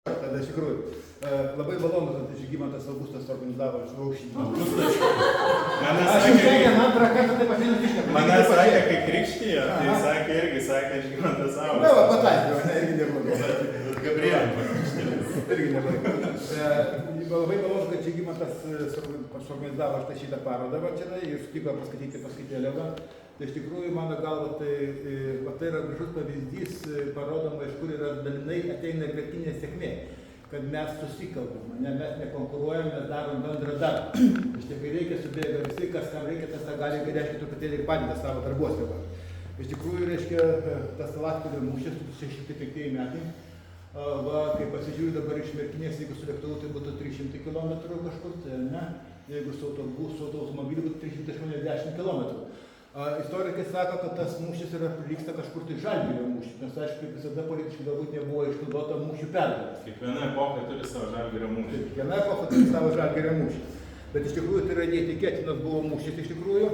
Tada iš tikrųjų, labai malonu, kad Žygimantas Augustas organizavo šį Augustas. Aš šiandien antrą kartą taip atėjau iškart. Mane sakė, kai krikštijo, tai sakė irgi, sakė Žygimantas Augustas. Na, pataikiau, ne, irgi neblogai. Gabrielė. Irgi neblogai. Labai malonu, kad Žygimantas suorganizavo šitą parodą va čia ir sutiko paskaityti paskaitėlėvą. Tai iš tikrųjų, mano galva, tai yra gražus pavyzdys, parodoma, iš kur yra dalinai ateina ir vertinė sėkmė, kad mes susikalbam, mes nekonkuruojam, mes darom bendrą darbą. Iš tikrųjų, reikia subėga visi, kas kam reikia, tas tą gali, reiškia, truputėlį ir padeda savo darbuose. Iš tikrųjų, reiškia, tas Salaspilio mūšis 1605 metai. Kai pasižiūriu dabar iš Merkinės, jeigu su lėktuvu, tai būtų 300 km kažkur, tai ne, jeigu su automobiliu būtų 380 km. Istorikai sako, kad tas mūšis prilygsta kažkur tai Žalgirio mūšį, nes aišku, visada politiškai galbūt nebuvo išnaudota mūšių pergalės. Kiekviena epocha turi savo Žalgirio mūšį. Kiekviena epocha turi savo Žalgirio mūšį. Bet iš tikrųjų tai yra neįtikėtinas buvo mūšis iš tikrųjų.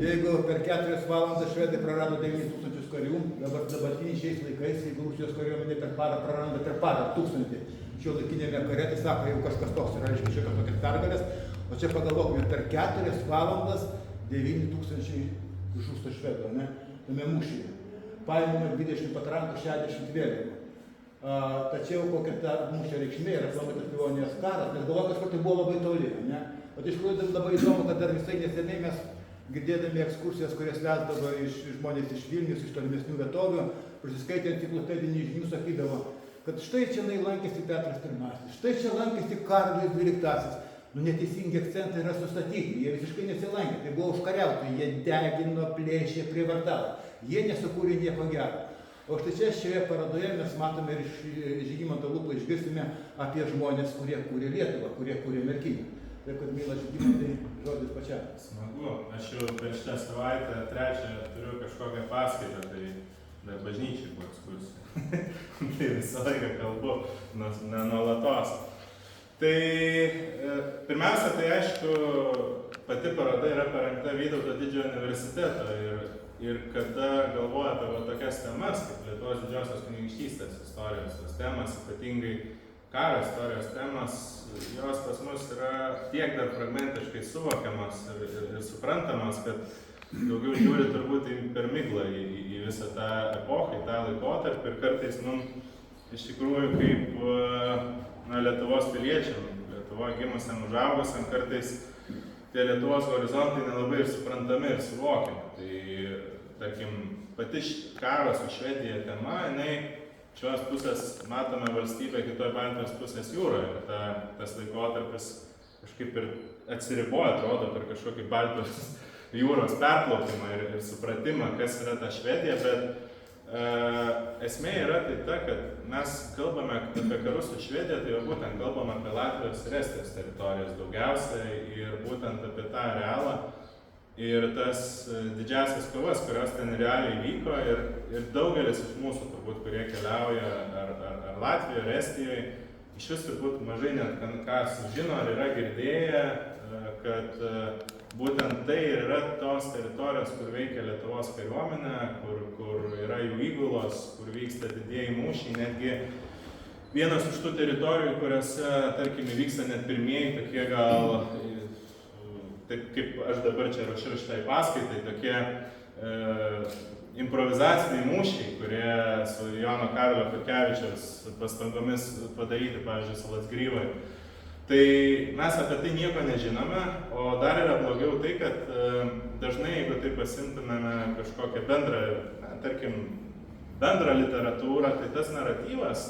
Jeigu per 4 valandas švedai prarado 9000 karių, dabartiniais šiais laikais, jeigu Rusijos kariuomenė per parą praranda per parą 1000 šiuolaikinėme kare, tai sako, jau kažkas toks yra, reiškia, šiokios tokios pergalės. O čia pagalvokime, per 4 valandas 9000 žūsta švedų, ne, tame mūšyje. Paimama 20 patrankų, 60 vėliavų. Tačiau kokia ta mūšio reikšmė yra aplamai tas Livonijos karas, nes galvoju, kažkur tai buvo labai toli, ne. O tai iš tikrųjų labai įdomu, kad dar visai neseniai mes girdėdami ekskursijas, kurias vesdavo žmonės iš Vilnius, iš tolimesnių vietovių, prisiskaitę enciklopedinių žinių, sakydavo, kad štai čia lankėsi Petras I, štai čia lankėsi Karolis XII. Neteisingi akcentai yra sustatyti, jie visiškai nesilankė, tai buvo užkariautojai, jie degino, plėšė, prievartavo, jie nesukūrė nieko gero. O štai čia šioje parodoje mes matome ir iš Žygimanto lūpų išgirsime apie žmonės, kurie kūrė Lietuvą, kurie kūrė Merkinę. Tai kad, mielas Žygimantai, žodis pačiam. Smagu, aš jau per šitą savaitę trečią turiu kažkokią paskaitą, tai dar bažnyčiai buvo ekskursija. Tai visą laiką kalbu, nuolatos. Tai pirmiausia, tai aišku, pati paroda yra parengta Vytauto didžiojo universiteto ir kada galvoja apie tokias temas, kaip Lietuvos didžiosios kunigaikštystės istorijos tos temas, ypatingai karo istorijos temas, jos pas mus yra tiek dar fragmentiškai suvokiamas ir suprantamas, kad daugiau žiūri turbūt per miglą į visą tą epochą, į tą laikotarpį ir kartais iš tikrųjų kaip Lietuvos piliečiam, Lietuvoje gimusiam, užaugusiam, kartais tie Lietuvos horizontai nelabai ir suprantami ir suvokiami. Tai, tarkim, pati karo su Švedija tema, šios pusės matome valstybę kitoje Baltijos pusės jūroje. Ir tas laikotarpis kažkaip ir atsiriboja, atrodo, per kažkokį Baltijos jūros perplaukimą ir supratimą, kas yra ta Švedija, bet esmė yra tai ta, kad mes kalbame apie karus su Švedija, tai būtent kalbame apie Latvijos ir Estijos teritorijas daugiausiai ir būtent apie tą arealą ir tas didžiasias kovas, kurios ten realiai vyko ir daugelis iš mūsų turbūt, kurie keliauja ar Latvijoje, ar Estijoje, iš vis turbūt mažai net ką sužino ar yra girdėję, kad būtent tai yra tos teritorijos, kur veikia Lietuvos kariuomenė, kur yra jų įgulos, kur vyksta didieji mūšiai. Netgi vienas iš tų teritorijų, kuriuose, tarkim, vyksta net pirmieji tokie gal, taip kaip aš dabar čia rašiau šitai paskaitai, tokie improvizaciniai mūšiai, kurie su Jono Karolio Chodkevičiaus pastangomis padaryti, pavyzdžiui, Salaspilio. Tai mes apie tai nieko nežinome, o dar yra blogiau tai, kad dažnai, jeigu tai pasimtumėme kažkokią bendrą literatūrą, tai tas naratyvas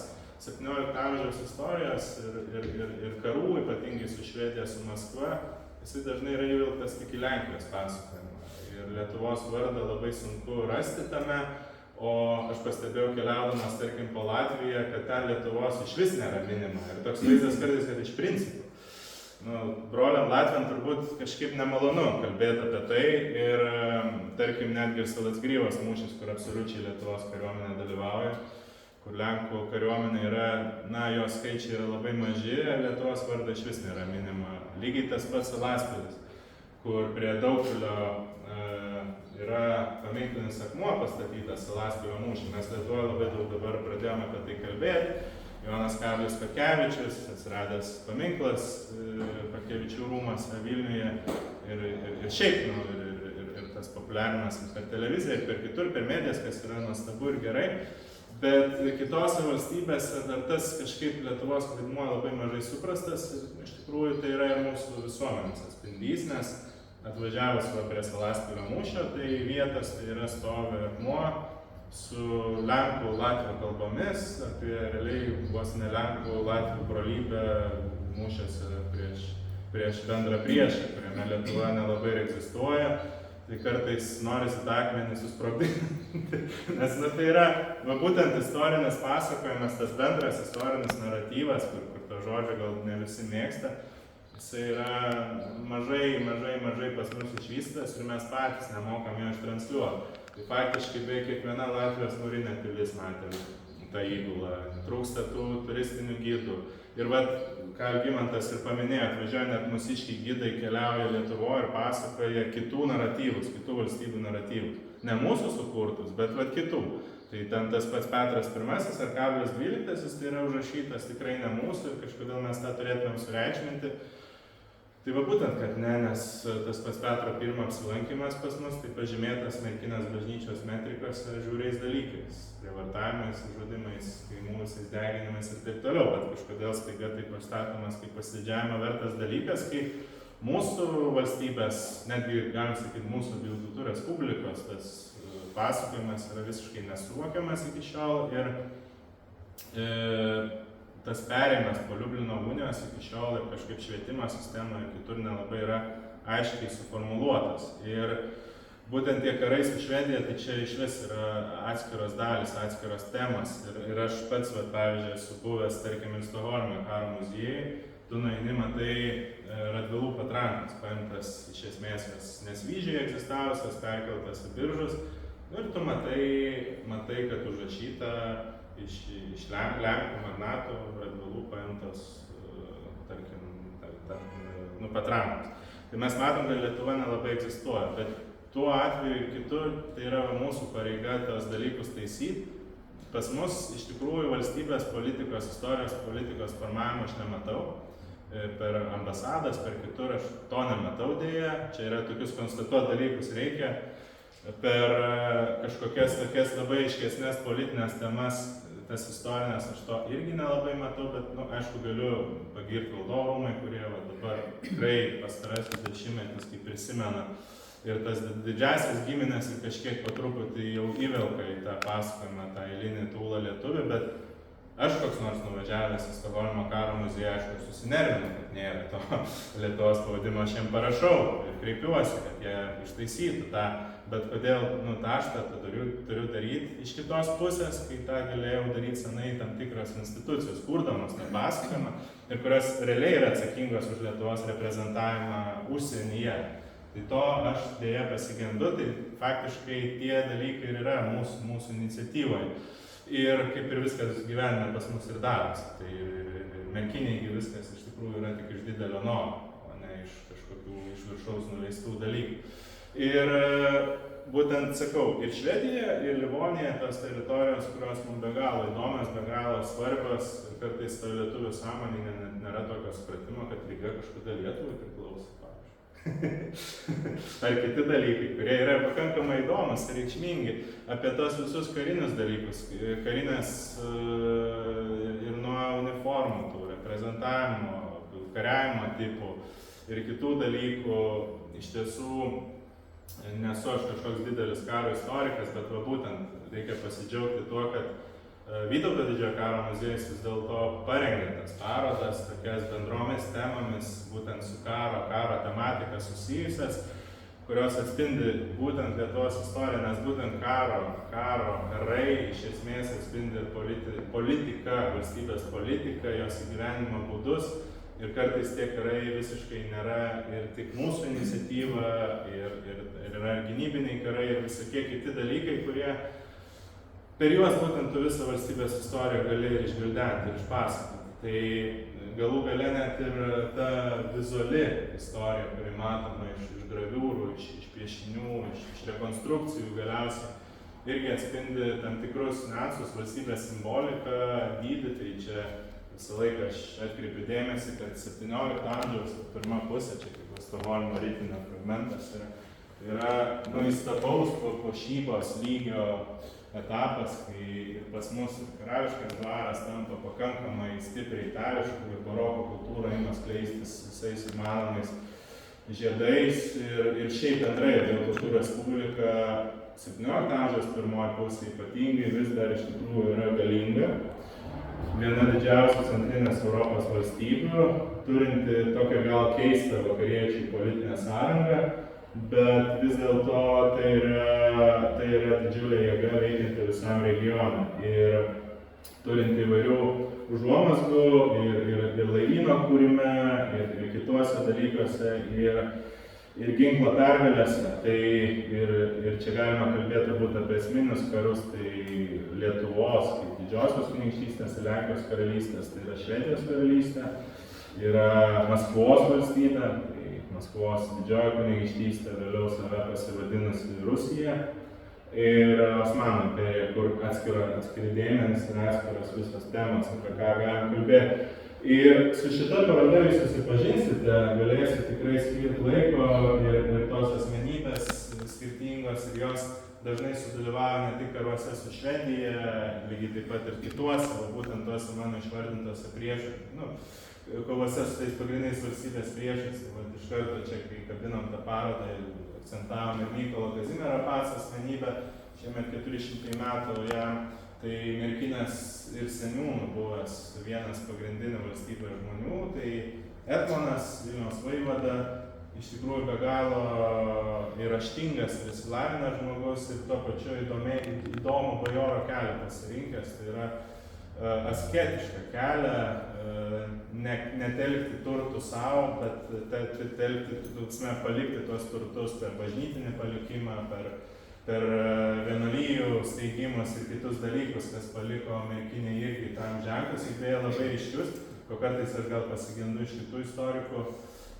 17 amžiaus istorijos ir karų, ypatingai su Švedija, su Maskva, jisai dažnai yra įvilktas tik į Lenkijos pasakojimą. Ir Lietuvos vardą labai sunku rasti tame, o aš pastebėjau keliaudamas, tarkim, po Latviją, kad ten Lietuvos iš vis nėra minima. Ir toks vaizdas kartais, kad iš principų. Broliam Latviam turbūt kažkaip nemalonu kalbėti apie tai ir, tarkim, netgi ir Salaspilios mūšis, kur absoliučiai Lietuvos kariuomenė dalyvauja, kur Lenkų kariuomenė yra, jos skaičiai yra labai maži, Lietuvos vardą iš vis nėra minima. Lygiai tas pats Salaspilis, kur prie Daugpilio yra paminklinis akmuo pastatytas Salaspilio mūšį. Mes Lietuvoje labai daug dabar pradėjome apie tai kalbėti Jonas Karolis Chodkevičius, atsiradęs paminklas Chodkevičių rūmuose Vilniuje ir šiaip, ir tas populiarinimas per televiziją, ir per kitur, per medijas, kas yra nuostabu ir gerai. Bet kitose valstybėse dar tas kažkaip Lietuvos vaidmuo labai mažai suprastas ir iš tikrųjų tai yra ir mūsų visuomenės atspindys, nes atvažiavus prie Salaspilio mūšio, tai vietos tai yra stovi akmuo su lenkų latvių kalbomis, apie realiai vos ne lenkų latvių brolybę mūšiuose prieš bendrą priešą, kuriame Lietuva nelabai ir egzistuoja. Tai kartais norisi tą akmenį susprogdinti, nes tai yra būtent istorinis pasakojimas, tas bendras istorinis naratyvas, kur to žodžio gal ne visi mėgsta, jisai yra mažai pas mus išvystas ir mes patys nemokam jo ištransliuoti. Tai faktiškai beveik kiekviena Latvijos mūrinė pilis matė tą įgulą, trūksta tų turistinių gidų. Ir vat, ką Algimantas ir paminėjo, atvažiuoja net mūsiškiai gidai, keliauja Lietuvoje ir pasakoja kitų naratyvus, kitų valstybių naratyvus. Ne mūsų sukurtus, bet vat kitų. Tai ten tas pats Petras I ar Karolis XII, tai yra užrašytas tikrai ne mūsų ir kažkodėl mes tą turėtumėm sureikšminti. Tai va būtent, kad ne, nes tas pats Petro I apsilankymas pas mus, tai pažymėtas Merkinės bažnyčios metrikose žiauriais dalykais, prievartavimais, žudimais, kaimų visais deginimais ir taip toliau, bet kažkodėl staiga tai pastatomas kaip pasididžiavimo vertas dalykas, kai mūsų valstybės, netgi galim sakyti mūsų abiejų tautų respublikos, tas pasakojimas yra visiškai nesuvokiamas iki šiol ir tas perėjimas po Liublino unijos iki šiol ir kažkaip švietimo sistemoje kitur nelabai yra aiškiai suformuluotas. Ir būtent tie karai su Švedija, tai čia išvis yra atskiros dalis, atskiros temas. Ir aš pats, pavyzdžiui, esu buvęs, tarkim, ir Stokholme karo muziejui, tu nueini, matai Radvilų patrankas, paimtas iš esmės nesvyžiai egzistavusios, perkeltas į Biržus. Ir tu matai, kad užrašyta iš Lenkų magnatų Radvilų paimtos, tarkim, patrankos. Tai mes matom, kad Lietuva nelabai egzistuoja, bet tuo atveju ir kitur tai yra mūsų pareiga tos dalykus taisyti. Pas mus iš tikrųjų valstybės politikos, istorijos politikos formavimo aš nematau. Per ambasadas, per kitur aš to nematau dėja. Čia yra tokius konstatuot dalykus reikia. Per kažkokias tokias labai aiškesnės politinės temas, tas istorinės, aš to irgi nelabai matau, bet, aišku, galiu pagirti Valdovų rūmai, kurie dabar tikrai pastarasis dešimtmetis, kaip prisimena, ir tas didžiasias giminės ir kažkiek po truputį jau įvelka į tą pasakojimą, tą eilinį tūlą lietuvį, bet aš koks nors nuvažiavęs į Stokholmo karo muziejų, aišku, susinervinu, kad nėra to Lietuvos pavadimo, aš jiem parašau ir kreipiuosi, kad jie ištaisytų tą, bet kodėl, tą aš tą turiu daryti iš kitos pusės, kai tą galėjau daryti senai tam tikros institucijos, kurdamos tą pasakojimą ir kurios realiai yra atsakingos už Lietuvos reprezentavimą užsienyje. Tai to aš dėja pasigendu, tai faktiškai tie dalykai ir yra mūsų iniciatyvoje. Ir kaip ir viskas gyvenime pas mus ir darosi. Tai ir Merkinėje viskas iš tikrųjų yra tik iš didelio noro, o ne iš kažkokių iš viršaus nuleistų dalykų. Ir būtent sakau, ir Švedija, ir Livonija, tos teritorijos, kurios mums be galo įdomios, be galo svarbios, ir kartais ta lietuvių sąmonė nėra tokio supratimo, kad Ryga kažkada Lietuvai priklauso, pavyzdžiui. Ar kiti dalykai, kurie yra pakankamai įdomus ir reikšmingi, apie tos visus karinius dalykus, karinės ir nuo uniformų, tų reprezentavimo, kariavimo tipų ir kitų dalykų. Iš tiesų, nesu aš kažkoks didelis karo istorikas, bet būtent reikia pasidžiaugti tuo, kad Vytauto didžiojo karo muziejus vis dėlto parengė tas parodas, tokias bendromis temomis, būtent su karo tematika susijusias, kurios atspindi būtent Lietuvos istoriją, nes būtent karai iš esmės atspindi politiką, valstybės politiką, jos įgyvenimo būdus. Ir kartais tie karai visiškai nėra ir tik mūsų iniciatyva, ir yra gynybiniai karai, ir visokie kiti dalykai, kurie per juos būtent tu visą valstybės istoriją gali ir išgvildenti, ir išpasakoti. Tai galų gale net ir ta vizuali istorija, kuri matoma iš graviūrų, iš piešinių, iš rekonstrukcijų galiausiai, irgi atspindi tam tikrus niuansus, valstybės simboliką, dydį, tai čia visą laiką aš atkreipiu dėmesį, kad 17 amžiaus pirma pusė, čia kaip Stokholmo ritinio fragmentas, yra įstabaus puošybos lygio etapas, kai ir pas mus karališkas dvaras tampa pakankamai stipriai itališku ir baroko kultūra ima skleistis visais įmanomais žiedais ir šiaip bendrai Abiejų Respublika 17 amžiaus pirmoji pusė ypatingai vis dar iš tikrųjų yra galinga. Viena didžiausių centrinės Europos valstybių, turinti tokią gal keistą vakariečių politinę sąrangą, bet vis dėlto tai yra didžiulė jėga veikianti visam regionui ir turinti įvairių užuomazgų ir laivyno kūrime, ir kituose dalykuose, ir ginklo pergalėse. Tai ir čia galima kalbėti turbūt apie esminius karus, tai Lietuvos kaip didžiosios kunigaikštystės ir Lenkijos karalystės, tai yra Švedijos karalystė, yra Maskvos valstybė, Maskvos didžioji kunigaikštystė, vėliau save pasivadinusi Rusija, ir Osmanų imperija, kur atskiri dėmenys ir atskiros visos temos, apie ką galim kalbėti. Ir su šita paroda jūs susipažinsite, galėsite tikrai skirti laiko ir tos asmenybės skirtingos ir jos dažnai sudalyvauja ne tik karuose su Švedija, lygiai taip pat ir kituose, o būtent tuose mano išvardintose kovose su tais pagrindiniais valstybės priešais. Tai iš karto čia, kai kabinom tą parodą, akcentavom ir Mykolo Kazimiero Paco asmenybę, šiemet 400 metų jam, tai Merkinės ir seniūnų buvęs vienas pagrindinių valstybės žmonių, tai Etmonas, Vilniaus vaivada, iš tikrųjų be galo ir raštingas ir išsilavinęs žmogus ir tuo pačiu įdomų bajoro kelią pasirinkęs, tai yra asketišką kelią, netelkti turtų savo, bet palikti tuos turtus per bažnytinį palikimą, per vienuolijų steigimus ir kitus dalykus, kas paliko Merkinė irgi tam ženklus, ir beje labai ryškius, ko kartais aš gal pasigendu iš kitų istorikų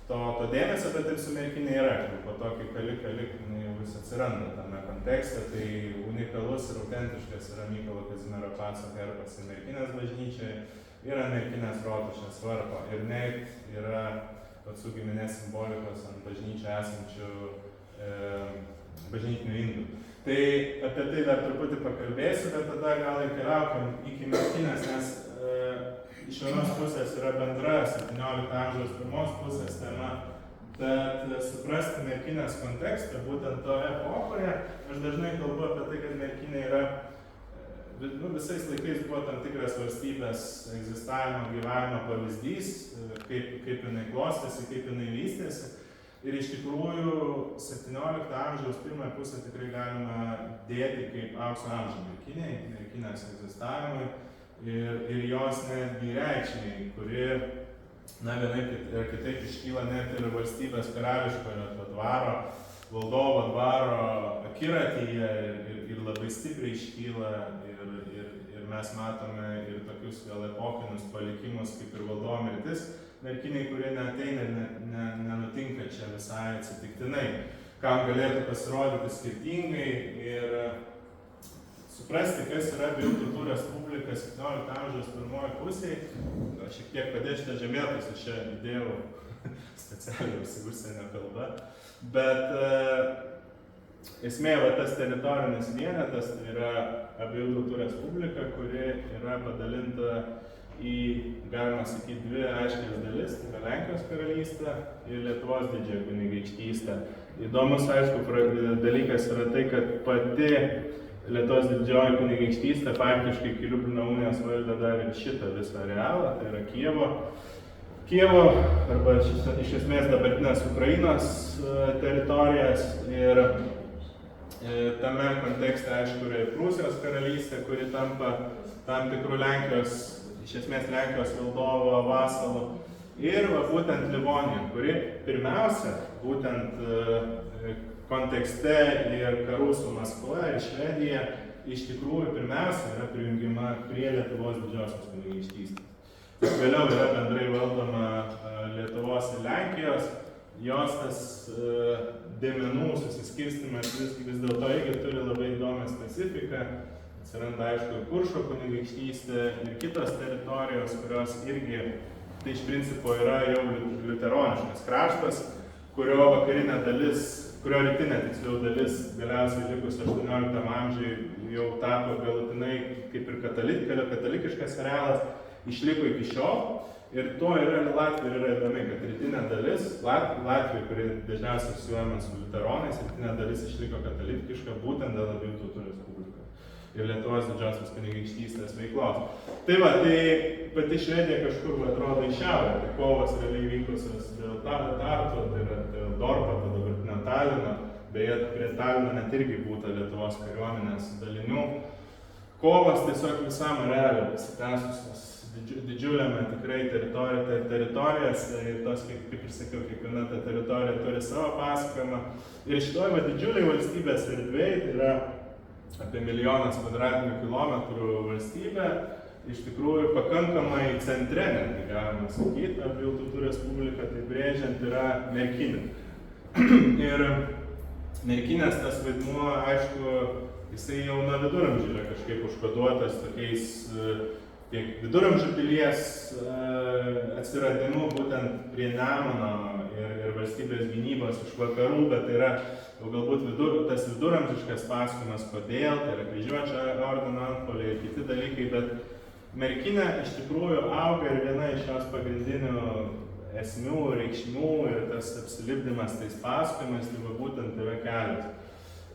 to dėmesio, bet ir su Merkinė yra, po to, kai kalik, jau vis atsiranda tame kontekste, tai unikalus ir autentiškas yra Mykolo Kazimiero Paco herbas ir Merkinės bažnyčioje, yra Merkinės rotušės varpo ir net yra Pacų giminės simbolikos ant bažnyčio esančių bažnytinių indų. Tai apie tai dar truputį pakalbėsiu, bet tada gal ir keliaukim iki Merkinės, nes iš vienos pusės yra bendra 17 amžiaus pirmos pusės tema, bet suprasti Merkinės kontekstą, būtent toje epochoje, aš dažnai kalbu apie tai, kad Merkinė yra, visais laikais buvo tam tikras valstybės egzistavimo, gyvenimo pavyzdys, kaip jinai klostėsi, kaip jinai vystėsi. Ir iš tikrųjų 17 amžiaus pirmąją pusę tikrai galima dėti kaip aukso amžių Merkinės egzistavimui ir jos netgi reikšmiai, kuri vienaip ir kitaip iškyla net ir valstybės karališkojo dvaro, valdovo dvaro akiratyje ir labai stipriai iškyla ir mes matome ir tokius gal epochinius palikimus kaip ir valdovo mirtis Merkinėj, kurie neateina ir nenutinka čia visai atsitiktinai, kam galėtų pasirodyti skirtingai ir suprasti, kas yra Abiejų Tautų Respublika 17 amžiaus pirmoji pusėje. Šiek tiek padėti šitą žemėlapį, aš čia įdėjau specialiai užsienio kalba, bet esmė tas teritorinis vienetas, tai yra Abiejų Tautų Respublika, kuri yra padalinta į, galima sakyti, dvi aiškias dalis, tai yra Lenkijos karalystė ir Lietuvos didžiąją kunigaikštystę. Įdomus, aišku, dalykas yra tai, kad pati Lietuvos didžioji kunigaikštystė faktiškai iki Liublino unijos valdė dar ir šitą visą arealą, tai yra Kijevo arba iš esmės dabartinės Ukrainos teritorijas ir tame kontekste, aišku, yra ir Prūsijos karalystė, kuri tampa tam tikrų Lenkijos, iš esmės Lenkijos valdovo vasalų ir būtent Livonija, kuri pirmiausia būtent kontekste ir karų su Maskva ir Švedija iš tikrųjų pirmiausia yra prijungiama prie Lietuvos didžiosios kunigaikštystės. Vėliau yra bendrai valdoma Lietuvos ir Lenkijos, jos tas dėmenų susiskirstimas vis dėlto irgi turi labai įdomią specifiką. Atsiranda, aišku, Kuršo kunigaikštystė ir kitos teritorijos, kurios irgi, tai iš principo yra jau liuteroniškas kraštas, kurio vakarinė dalis, kurio rytinė tiksliau dalis galiausiai likus 18 amžiui jau tapo galutinai kaip ir katalikiškas arealas, išliko iki šiol. Ir to yra Latvija yra įdomi, kad rytinė dalis, Latvija, kuri dažniausiai susijuojama su liuteronais, rytinė dalis išliko katalikiška būtent dėl abiejų tautų respublikos ir Lietuvos didžiosios kunigaikštystės veiklos. Tai va, tai pati Švedija kažkur atrodo į šiaurę, tai kovos realiai vykusios dėl Tartu, tai yra dėl Dorpato, dabartinio Talino, beje, prie Talino net irgi būta Lietuvos kariuomenės dalinių. Kovos tiesiog visam arealui pasitęsusios didžiuliame tikrai teritorijos, ir tos, kaip ir sakiau, kiekviena ta teritorija turi savo pasakojimą. Ir šitoj didžiuliai valstybės erdvėj, tai yra apie 1 milijonas kvadratinių kilometrų valstybė, iš tikrųjų pakankamai centre, netgi galima sakyti, abiejų tautų respubliką, tai brėžiant yra Merkinė. Ir Merkinės tas vaidmuo, aišku, jisai jau nuo viduramžių yra kažkaip užkoduotas tokiais tiek viduramžių pilies atsiradimu būtent prie Nemuno ir valstybės gynybos iš vakarų, bet tai yra jau galbūt tas viduramžiškas pasakojimas, kodėl, tai yra kryžiuočio ordino antpuoliai ir kiti dalykai, bet Merkinė iš tikrųjų auga ir viena iš jos pagrindinių esmių, reikšmių ir tas apsilipdymas tais pasakojimais, tai va būtent yra kelias.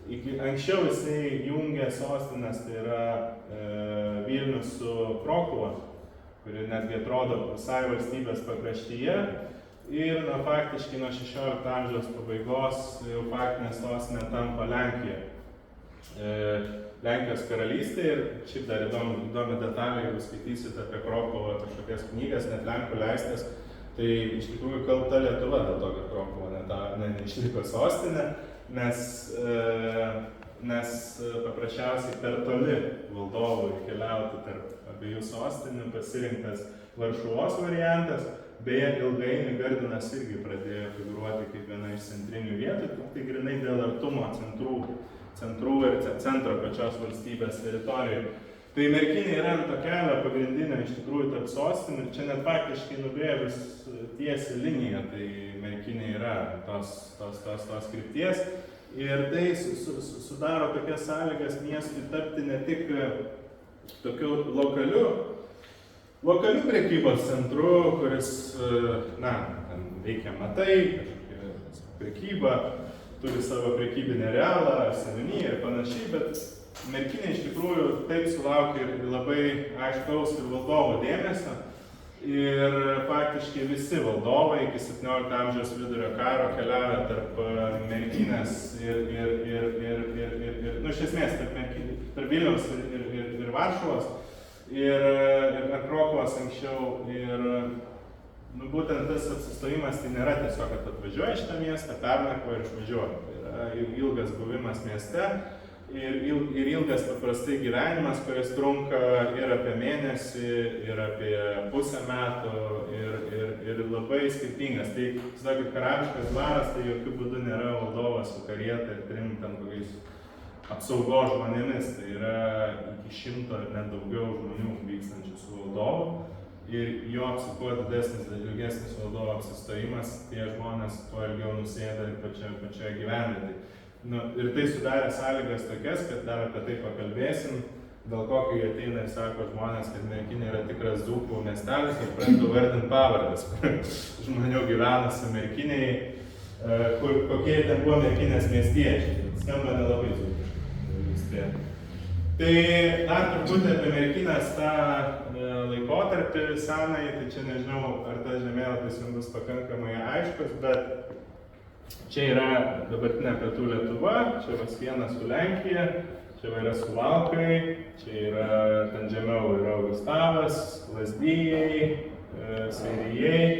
Anksčiau jisai jungė sostinės, tai yra Vilnius su Krokuva, kuri netgi atrodo visai valstybės pakraštyje. Ir faktiškai nuo 16 amžiaus pabaigos jau faktinė sostinė tampa Lenkija. Lenkijos karalystė ir šiaip dar įdomi detalė, jeigu skaitysit apie Krokuvą kažkokias knygas, net lenkų leistas, tai iš tikrųjų kalta Lietuva dėl to, kad Krokuva neišliko sostinė, nes paprasčiausiai per toli valdovui keliauti tarp abiejų sostinių pasirinktas Varšuvos variantas. Beje, ilgainiui Gardinas irgi pradėjo figūruoti kaip viena iš centrinių vietų, tai grinai dėl artumo centrų ir centro pačios valstybės teritorijų. Tai Merkinė yra ant to kelio pagrindinio iš tikrųjų tarp sostinių, čia net faktiškai nubrėžus tiesią liniją, tai Merkinė yra tos krypties. Ir tai sudaro tokias sąlygas miestui tapti ne tik tokiu lokaliu prekybos centru, kuris, ten veikia matai, kažkokia prekyba, turi savo prekybinę realą, seniūniją ir panašiai, bet Merkinė iš tikrųjų taip sulaukia ir labai aiškaus ir valdovo dėmesio. Ir faktiškai visi valdovai iki 17 amžiaus vidurio karo keliavę tarp Merkinės ir iš esmės tarp Vilniaus ir Varšuvos ir Krokuvos anksčiau. Ir būtent tas apsistojimas tai nėra tiesiog, kad atvažiuoji šitą miestą, pernakvoji ir išvažiuoji. Tai yra ilgas buvimas mieste ir ilgas paprastai gyvenimas, kuris trunka ir apie mėnesį, ir apie pusę metų ir labai skirtingas. Tai, sakykit, karališkas dvaras tai jokių būdų nėra valdovas su karieta ir 3 kokiais apsaugos žmonėmis. Tai yra iki 100 ar net daugiau žmonių vykstančių su valdovu. Ir jo kuo didesnis, ilgesnis valdovo apsistojimas, tie žmonės kuo ilgiau nusėda ir pačioje gyvenvietėje. Ir tai sudarė sąlygas tokias, kad dar apie tai pakalbėsim, dėl ko kai ateina ir sako žmonės, kad Merkinė yra tikras dzūkų miestelis ir pradeda vardinti pavardes, kur žmonių gyvenusių Merkinėje, kokie ten buvo Merkinės miestiečiai. Skamba nelabai dzūkiškai. Tai dar truputį apie Merkinės tą laikotarpį senąjį, tai čia nežinau, ar tas žemėlapis jums bus pakankamai aiškus, bet čia yra dabartinė pietų Lietuva, čia yra siena su Lenkija, čia yra Suvalkai, čia yra ten žemiau yra Augustavas, Lazdijai, Seirijai,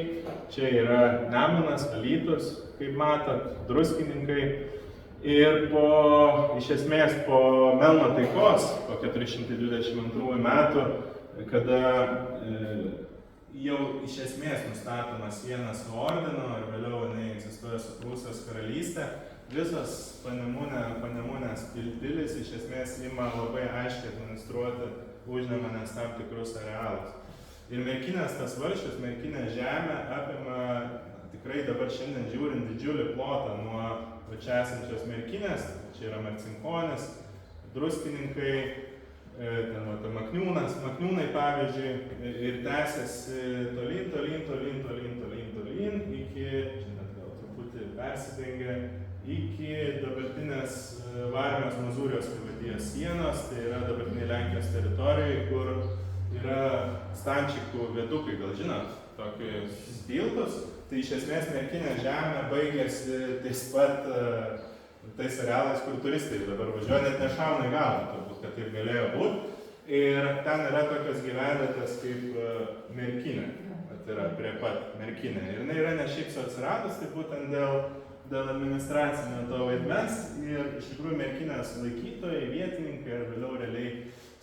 čia yra Nemunas, Alytus, kaip matot, Druskininkai. Ir iš esmės po Melno taikos, po 422 metų, kada jau iš esmės nustatoma siena su ordinu ir vėliau jinai egzistuoja su Prūsijos karalystė, visos Panemunės pilis iš esmės ima labai aiškiai administruoti užnemunės tam tikrus arealus. Ir Merkinės tas valsčius, Merkinės žemė apima tikrai dabar šiandien žiūrint didžiulį plotą nuo čia esančios Merkinės, čia yra Marcinkonis, Druskininkai, ten Makniūnai pavyzdžiui, ir tęsiasi tolyn iki, žinot, gal truputį persidengia, iki dabartinės Varmijos Mazūrijos privatijos sienos, tai yra dabartinė Lenkijos teritorijoje, kur yra Stančikų viedukai, gal žinot, tokius tiltus. Tai iš esmės Merkinės žemė baigėsi tais arealais, kur turistai dabar važiuoja, net nešauna į galvą, turbūt, kad taip galėjo būti. Ir ten yra tokios gyvenvietės kaip Merkinė, tai yra prie pat Merkinė. Ir jinai yra ne šiaip su atsiradus, tai būtent dėl administracinio to vaidmens. Ir iš tikrųjų Merkinės laikytojai, vietininkai ir vėliau realiai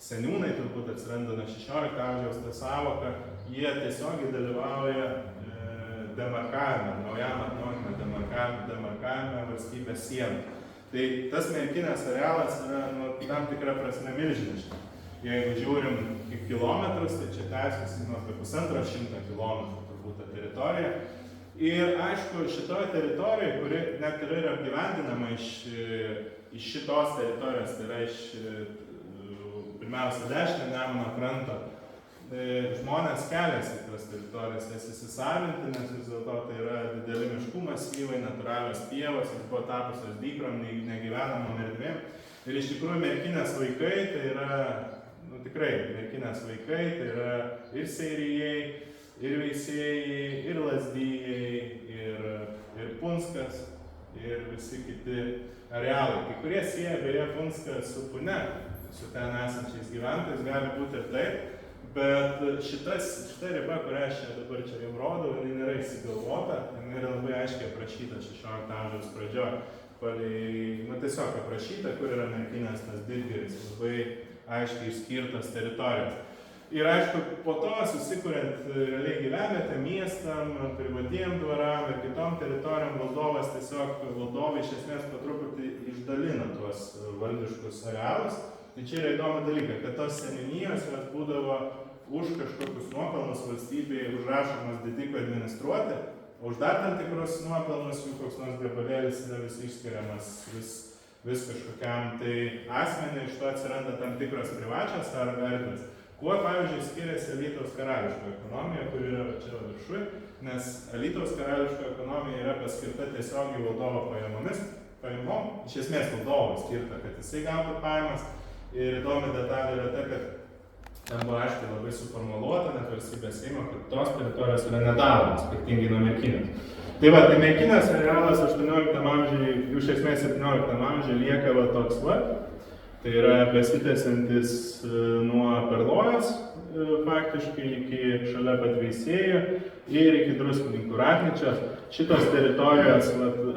seniūnai, turbūt atsiranda nuo 16 amžiaus ta sąvoka, jie tiesiogiai dalyvauja demarkavime, naujam atnaujinime demarkavime valstybės sienų. Tai tas Merkinės arealas yra tam tikra prasme milžiniška. Jeigu žiūrim į kilometrus, tai čia tęsiasi apie 150 kilometrų turbūt ta teritorija. Ir aišku, šitoje teritorijoje, kuri net yra apgyvendinama iš šitos teritorijos, tai yra iš pirmiausia dešinio Nemuno kranto, žmonės keliasi į tas teritorijas, jas įsisavinti, nes vis dėlto tai yra dideli miškų masyvai, natūralios pievos, jis buvo tapusios dykrom, negyvenamom erdvėm. Ir iš tikrųjų Merkinės vaikai, tai yra, tikrai, Merkinės vaikai, tai yra ir seirijai, ir veisėjai, ir lazdijai, ir Punskas, ir visi kiti arealai. Kai kurie sieja beje Punską su Pune, su ten esančiais gyventojais, gali būti ir taip. Bet šita riba, kurią aš dabar čia jums rodau, jinai nėra įsigalvota, jinai yra labai aiškiai aprašyta 16 amžiaus pradžioje. Tiesiog aprašyta, kur yra Merkinės tas didvyris, labai aiškiai išskirtos teritorijos. Ir aišku, po to susikuriant realiai gyvenvietę miestam, privatiem dvaram ir kitom teritorijom, valdovai iš esmės po truputį išdalina tuos valdiškus arealus. Tai čia yra įdomu dalykai, kad tos seniūnijos jos būdavo už kažkokius nuopelnus valstybėje užrašomas didikui administruoti, o už dar tam tikrus nuopelnus jų koks nors gabalėlis yra vis išskiriamas vis kažkokiam tai asmeniui, iš to atsiranda tam tikros privačios ar erdvės. Kuo, pavyzdžiui, skiriasi Alytaus karališko ekonomija, kur yra čia viršui, nes Alytaus karališko ekonomija yra paskirta tiesiogiai valdovo pajamom, iš esmės valdovo skirta, kad jisai gautų pajamas. Ir įdomi detalė yra ta, kad ten buvo aiškiai labai suformuluota net valstybės Seimo, kad tos teritorijos yra nedalomos, skirtingai nuo Merkinės. Tai Merkinės arealas 18 amžiuje, iš esmės 17 amžiuje lieka toks tai yra besitęsiantis nuo Perlojos faktiškai iki šalia pat Veisiejų ir iki Druskininkų Ratnyčios. Šitos teritorijos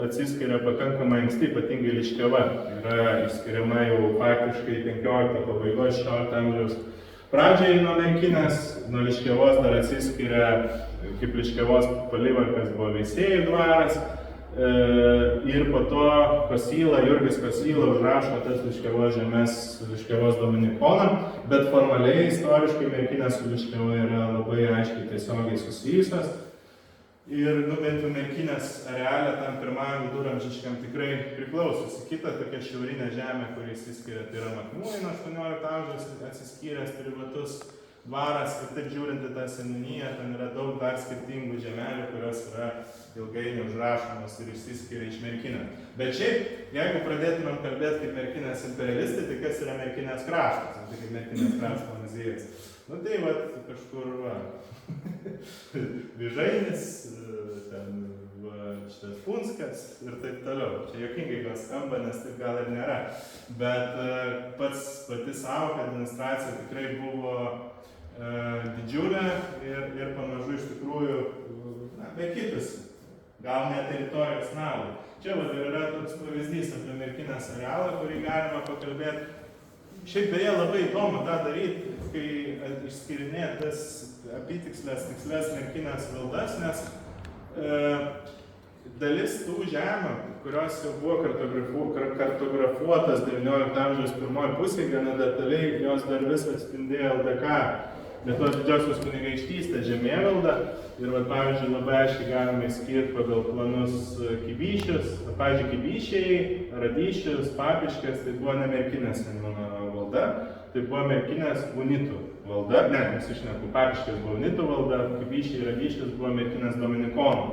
atsiskiria pakankamai anksti, ypatingai Liškiava. Yra išskiriama jau faktiškai 15 pabaigos 16 amžiaus pradžiai nuo Merkinės. Nuo Liškiavos dar atsiskiria, kaip Liškiavos palivarkas buvo Veisiejų dvaras. Ir po to Jurgis Kosyla užrašo tas Liškiavos žemės Liškiavos dominikonam, bet formaliai istoriškai Merkinės su Liškiava yra labai aiškiai tiesiogiai susijusios. Ir bent jau Merkinės arealė tam pirmajam viduramžiškam tikrai priklausosi. Kita tokia šiaurinė žemė, kuri išsiskiria, tai yra Makniūnai nuo 18 amžiaus atsiskyręs privatus dvaras. Ir taip žiūrint į tą seniūniją, ten yra daug dar skirtingų žemelių, kurios yra ilgainiui užrašomos ir išsiskiria iš Merkinės. Bet šiaip, jeigu pradėtumėm kalbėti kaip Merkinės imperialistai, tai kas yra Merkinės kraštas, tai kaip Merkinės krašto muziejus. Tai kažkur Vyžainis, ten šitas Punskas ir taip toliau. Čia juokingai gal skamba, nes taip gal ir nėra. Bet pati sąvoka administracija tikrai buvo didžiulė ir pamažu iš tikrųjų bekitusi. Gal net teritorijos naudai. Čia yra toks pavyzdys apie Merkinės arealą, kurį galima pakalbėti. Šiaip beje labai įdomu tą daryti, kai išskirinėt tas apytikslės, tikslės Merkinės valdas, nes dalis tų žemių, kurios jau buvo kartografuotas XIX amžiaus pirmoji pusė, gana detaliai, jos dar vis atspindėjo LDK, Lietuvos Didžiosios kunigaikštystės žemėvaldą. Ir, pavyzdžiui, labai aiškiai galime skirti pagal planus Kibyšius. Pavyzdžiui, Kibyšiai, Radyšius, Papiškės, tai buvo ne Merkinės seniūno valda, tai buvo Merkinės unitų valda. Ne, nesišneku, Papiškės buvo unitų valda, Kibyšiai, Radyšius buvo Merkinės dominikonų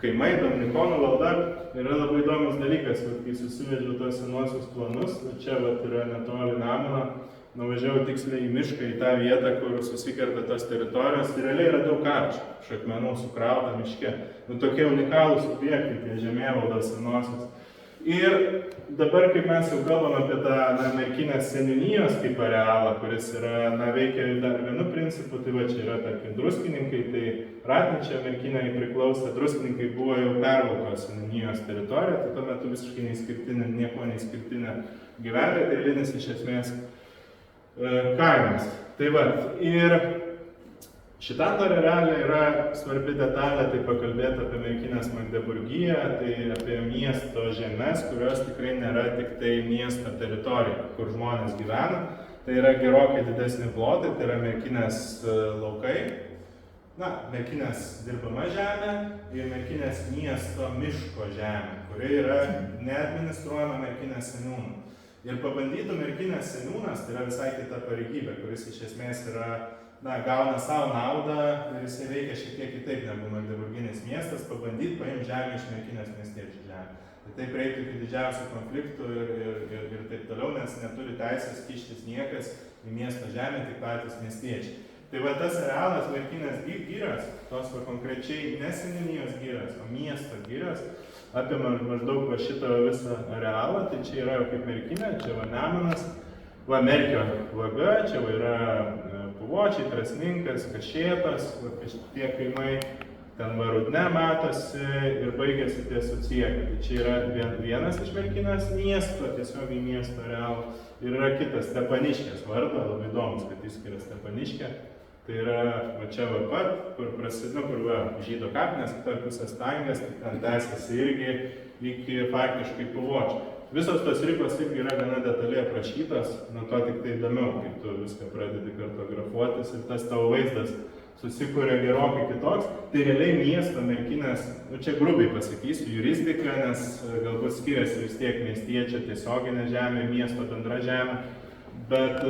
kaimai, dominikonų valda. Yra labai įdomus dalykas, kai susivedžiau tos senuosius planus, čia yra netoli Nemuno, nuvažiavau tiksliai į mišką, į tą vietą, kur susikerta tos teritorijos, ir realiai yra daug karčių, šakmenų sukrauta miške. Tokie unikalūs objektai, tie žemėvaldos senosios. Ir dabar, kaip mes jau kalbam apie tą Merkinės seniūnijos kaip arealą, kuris yra, veikia dar vienu principu, tai čia yra, tarkim, druskininkai, tai Ratničio Merkinai priklausė, druskininkai buvo jau Pervalkos seniūnijos teritorija, tai tuo metu visiškai neįskirtinė, nieko neįskirtinė gyvenvietė, tai eilinis iš esmės kaimas. Tai ir šitam dar realiai yra svarbi detalė, tai pakalbėti apie Merkinės Magdeburgiją, tai apie miesto žemės, kurios tikrai nėra tik tai miesto teritorija, kur žmonės gyvena. Tai yra gerokai didesni plotai, tai yra Merkinės laukai, Merkinės dirbama žemė ir Merkinės miesto miško žemė, kuri yra neadministruojama Merkinės seniūnų. Ir pabandytų Merkinės seniūnas, tai yra visai kita pareigybė, kuris iš esmės yra, gauna savo naudą ir jisai veikia šiek tiek kitaip negu Magdeburginis miestas, pabandyti paimti žemę iš Merkinės miestiečių žemę. Tai taip reikia iki didžiausių konfliktų ir taip toliau, nes neturi teisės kištis niekas į miesto žemę, tik patys miestiečiai. Tai tas arealas Merkinės girios, tos konkrečiai ne seniūnijos girios, o miesto girios, apima maždaug šitą visą arealą, tai čia yra kaip Merkinė, čia Nemunas, Merkio vaga, čia yra Puvočiai, Trasninkas, Kašėtas, tie kaimai, ten Rudne matosi ir baigėsi ties Sucieka. Tai čia yra vienas iš Merkinės miesto, tiesiog į miesto arealą, ir yra kitas Stepaniškės vardo, labai įdomus, kad jis skiria Stepaniškę. Tai yra čia pat, kur prasidėjo, kur žydų kapinės, kitar pusės Stangės, ten tęsiasi irgi iki faktiškai Puvočių. Visos tos ribos irgi yra gana detaliai aprašytos, nuo to tik tai įdomiau, kai tu viską pradedi kartografuotis ir tas tavo vaizdas susikūrė gerokai kitoks. Tai realiai miesto Merkinės, čia grubiai pasakysiu, jurisdika, nes galbūt skiriasi vis tiek miestiečio tiesioginė žemė, miesto bendra žemė, bet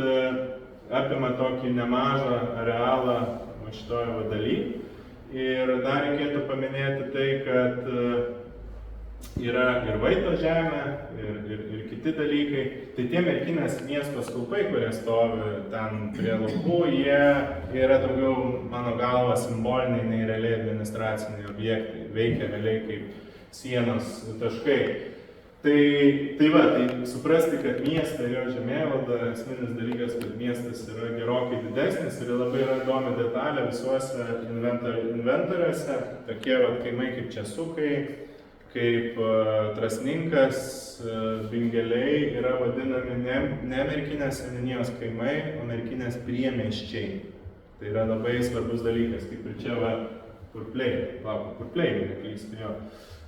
apima tokį nemažą arealą šitoje daly. Ir dar reikėtų paminėti tai, kad yra ir Vaito žemė, ir kiti dalykai. Tai tie Merkinės miesto stulpai, kurie stovi ten prie laukų, jie yra daugiau, mano galva, simboliniai nei realiai administraciniai objektai, veikia realiai kaip sienos taškai. Tai suprasti, kad miestą ir jo žemėvalda, esminis dalykas, kad miestas yra gerokai didesnis ir labai yra įdomi detalė visuose inventoriuose, tokie kaimai kaip Česukai, kaip Trasninkas, Bingeliai yra vadinami ne Merkinės seniūnijos kaimai, o Merkinės priemiesčiai. Tai yra labai svarbus dalykas, kaip ir čia Kurpliai, neklystu jo.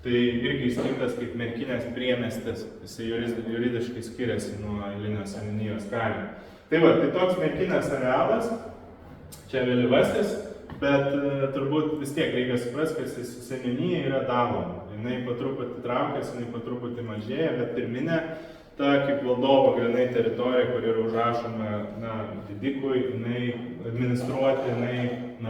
Tai irgi įskirtas kaip Merkinės priemiestis, jisai juridiškai skiriasi nuo eilinio seniūnijos kaimo. Tai toks Merkinės arealas, čia vėlyvasis, bet turbūt vis tiek reikia suprasti, kad seniūnija yra daloma. Jinai po truputį traukiasi, jinai po truputį mažėja, bet pirminė, ta kaip valdovo grynai teritorija, kur yra užrašoma didikui, jinai administruoti, jinai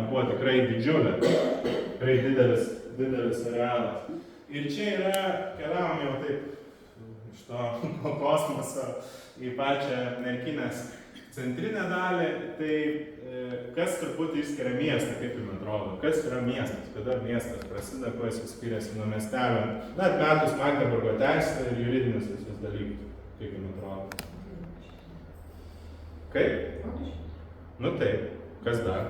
buvo tikrai didžiulė, tikrai didelis arealas. Ir čia yra, keliavom jau taip iš to kosmoso į pačią Merkinės centrinę dalį, tai kas turbūt išskiria miestą, kaip jums atrodo, kas yra miestas, kada miestas prasideda, kuo jis skiriasi nuo miestelio, atmetus Magdeburgo teisę ir juridinius visus dalykus, kaip jums atrodo. Kaip? Taip, kas dar?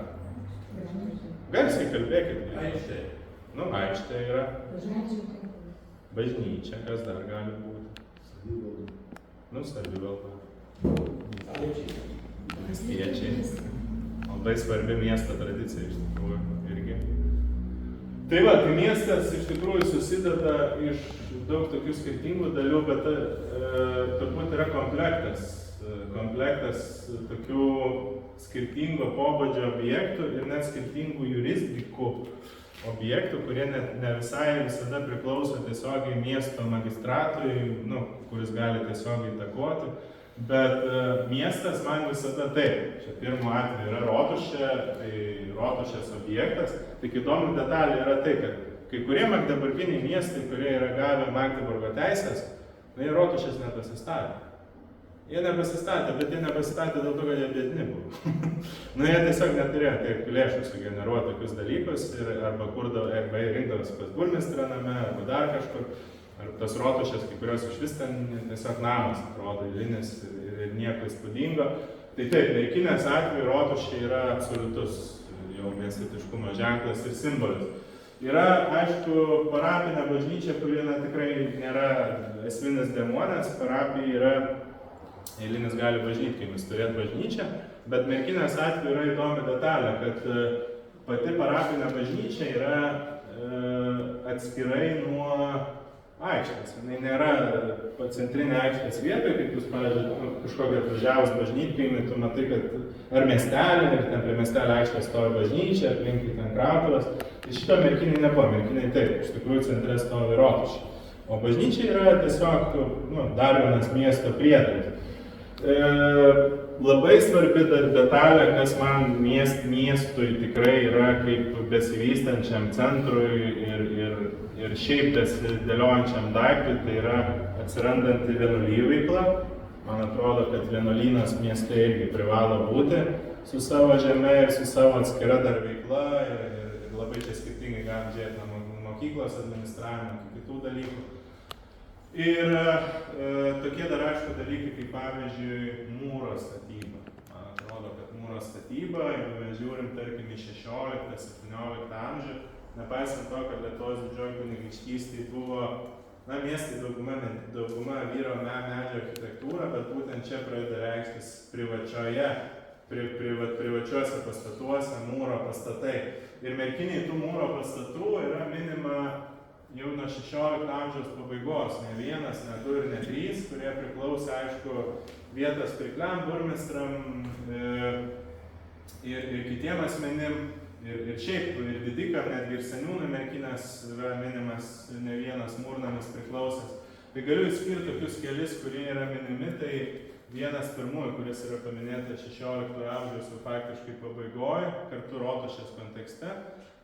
Garsiai kalbėkit. Aikštė. Aikštė yra. Bažnyčia, kas dar gali būti? Savivalda. Miestiečiai. Labai svarbi miesto tradicija iš tikrųjų irgi. Tai va, tai miestas iš tikrųjų susideda iš daug tokių skirtingų dalių, bet turbūt yra komplektas tokių skirtingo pobūdžio objektų ir net skirtingų jurisdikų objektų, kurie net ne visai visada priklauso tiesiogiai miesto magistratui, kuris gali tiesiogiai įtakoti. Bet miestas man visada taip. Čia pirmu atveju yra rotušė, tai rotušės objektas. Tik įdomi detalė yra tai, kad kai kurie magdeburginiai miestai, kurie yra gavę Magdeburgo teisės, jie rotušės nepasistatė. Jie nepasistatė, bet jie nepasistatė dėl to, kad jie biedni buvo. Jie tiesiog neturėjo tiek lėšų sugeneruoti tokius dalykus arba rinkdavosi pas burmistrą name, arba dar kažkur. Ar tas rotušės, kai kurios iš vis ten tiesiog namas atrodo eilinis ir nieko įspūdingo. Tai taip, Merkinės atveju rotušė yra absoliutus jau miestietiškumo ženklas ir simbolis. Yra, aišku, parapinė bažnyčia, kuri tikrai nėra esminis dėmuo, nes parapija yra eilinis gali bažnytkaimis turėti bažnyčią, bet Merkinės atveju yra įdomi detalė, kad pati parapinė bažnyčia yra atskirai nuo aikštės. Jis nėra centrinė aikštės vietoje, kaip jūs, pavyzdžiui, kažkokia atvažiavus bažnytkaimį, tu matai, kad ar miestelė, ir ten prie miestelio aikštės stovi bažnyčia, aplinkui ten krautuvas. Tai šito Merkinėj nebuvo, Merkinėj taip, iš tikrųjų centre stovi rotušė. O bažnyčia yra tiesiog dar vienas miesto priedalis. Labai svarbi detalė, kas man miestui tikrai yra kaip besivystančiam centrui ir šiaip besidėliojančiam daiktui, tai yra atsirandanti vienuolijų veikla. Man atrodo, kad vienuolynas mieste irgi privalo būti su savo žeme ir su savo atskira dar veikla ir labai čia skirtingai galim žiūrėti nuo mokyklos administravimo iki kitų dalykų. Ir tokie dar aišku dalykai, kaip pavyzdžiui, mūro statyba. Man atrodo, kad mūro statyba, jeigu mes žiūrim, tarkim, į 16-17 amžių, nepaisant to, kad Lietuvos didžioji kunigaikštystė buvo, miestai dauguma vyro medžio architektūra, bet būtent čia pradeda reikštis privačiuose pastatuose mūro pastatai. Ir Merkinėj tų mūro pastatų yra minima jau nuo 16 amžiaus pabaigos, ne vienas, ne du ir ne trys, kurie priklausė, aišku, vietos pirkliam, burmistram ir kitiem asmenim, ir šiaip, ir didikam, netgi ir seniūnui Merkinės yra minimas ne vienas mūrnamis priklausęs. Tai galiu išskirti tokius kelis, kurie yra minimi, tai vienas pirmųjų, kuris yra paminėtas 16 amžiaus jau faktiškai pabaigoje, kartu rotušės kontekste.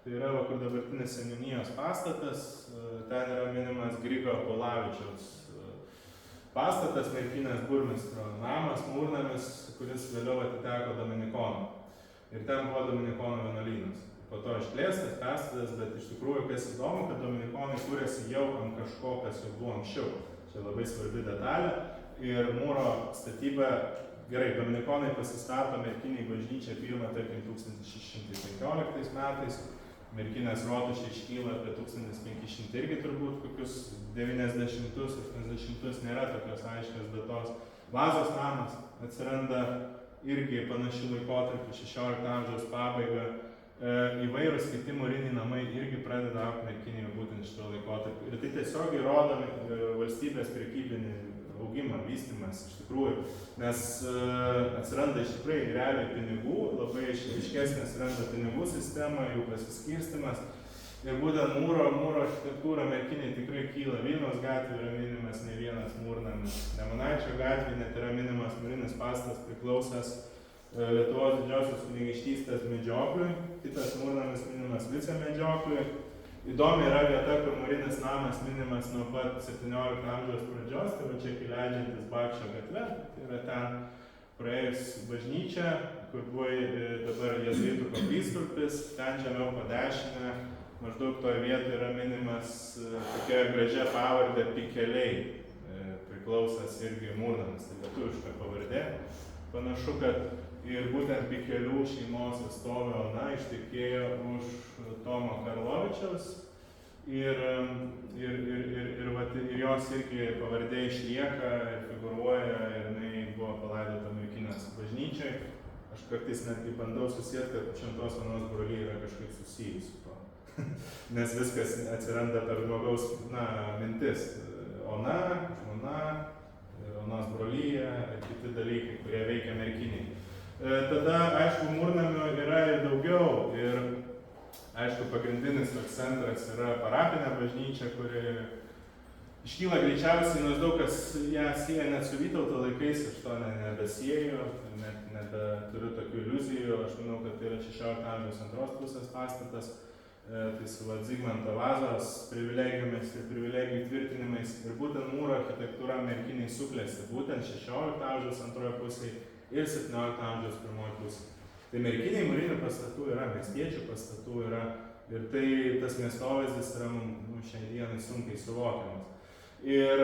Tai yra, kur dabartinis seniūnijos pastatas, ten yra minimas Grigo Polavičiaus pastatas, Merkinės burmistro namas, mūrnamis, kuris vėliau atiteko Dominikonų. Ir ten buvo Dominikonų vienuolynas. Po to išplėstas, perstatas, bet iš tikrųjų, kas įdomu, kad Dominikonai kūrėsi jau ant kažko, kas jau buvo anksčiau. Čia labai svarbi detalė. Ir mūro statyba, gerai, Dominikonai pasistato Merkinėj bažnyčią pirmą, tarkim, 1615 metais. Merkinės rotušė iškyla apie 1500 irgi turbūt kokius 90-80 nėra tokios aiškios datos. Vazos namas atsiranda irgi panašių laikotarpių, 16 amžiaus pabaiga. Įvairūs kiti mūriniai namai irgi pradeda augti Merkinėje būtent šito laikotarpiu. Ir tai tiesiog įrodo valstybės prekybinį augimą, vystymas iš tikrųjų, nes atsiranda iš tikrųjų realiai pinigų, labai aiškesnė atsiranda pinigų sistema, jų pasiskirstimas. Ir būtent mūro architektūra Merkinėje tikrai kyla. Vilniaus gatvė yra minimas ne vienas mūrnamis. Nemunaičio gatvė net yra minimas mūrinis pastatas priklausęs Lietuvos didžiosios kunigaikštystės medžiokliui. Kitas mūrnamis minimas vicemedžiokliui. Įdomi yra vieta, kur mūrinis namas minimas nuo pat 17 amžiaus pradžios, tai va čia leidžiantis Bakščio gatve, tai yra ten praėjus bažnyčia, kur buvo dabar jėzuitų koplytstulpis, ten žemiau po dešinę, maždaug toje vietoje yra minimas tokia gražia pavardė Pikeliai, priklausęs irgi mūrnamis, tai lietuviška pavardė. Panašu, kad ir būtent Pikelių šeimos atstovė Ona ištekėjo už Tomo Karlovičiaus ir jos irgi pavardė išlieka ir figūruoja ir jinai buvo palaidota Merkinės bažnyčioj. Aš kartais netgi bandau susieti, kad Šventos Onos brolija yra kažkaip susijusi su to. nes viskas atsiranda per žmogaus mintis. Ona, žmona, onos brolyje ir kiti dalykai, kurie veikia merkiniai. Tada, aišku, mūrnamių yra ir daugiau ir, aišku, pagrindinis toks centras yra parapinė bažnyčia, kuri iškyla greičiausiai, nors daug kas ją sieja net su Vytauto laikais, aš to nebesieju, net nebeturiu tokių iliuzijų. Aš manau, kad tai yra 16 amžiaus antros pusės pastatas, tai su Zigmanto Vazos privilegijomis ir privilegijų tvirtinimais. Ir būtent mūro architektūra merkiniai suklėsi būtent 16 amžiaus antroje pusėje ir 17 amžiaus pirmoje pusėje. Tai merkiniai mūrinių pastatų yra, miestiečių pastatų yra, ir tai tas miestovaizdis yra šiai dienai sunkiai suvokiamas. Ir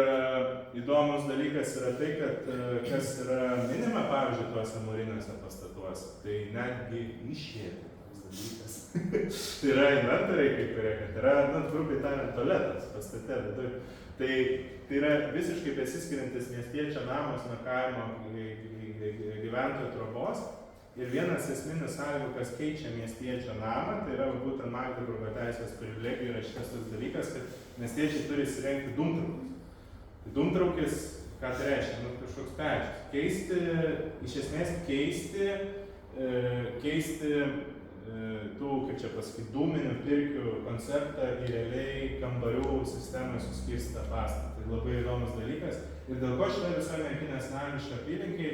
įdomus dalykas yra tai, kad kas yra minima, pavyzdžiui, tuose mūriniuose pastatuose, tai netgi išėti toks dalykas. Tai yra inventoriai, kai kurie, kad yra, grubiai tariant, tualetas pastate viduj. Tai yra visiškai besiskiriantis miestiečio namas nuo kaimo gyventojų trobos. Ir vienas esminis sąlygų, kas keičia miestiečio namą, tai yra būtent Magdeburgo teisės privilegijų yra šitas toks dalykas, kad miestiečiai turi įsirengti dūmtraukius. Tai dūmtraukis, ką tai reiškia? Kažkoks pečius. Iš esmės keisti tų, kaip čia pasakyti, dūminių pirkių konceptą į realiai kambarių sistemą suskirstą pastatą. Tai labai įdomus dalykas. Ir dėl ko šitą visą merkinės namišką apylinkiai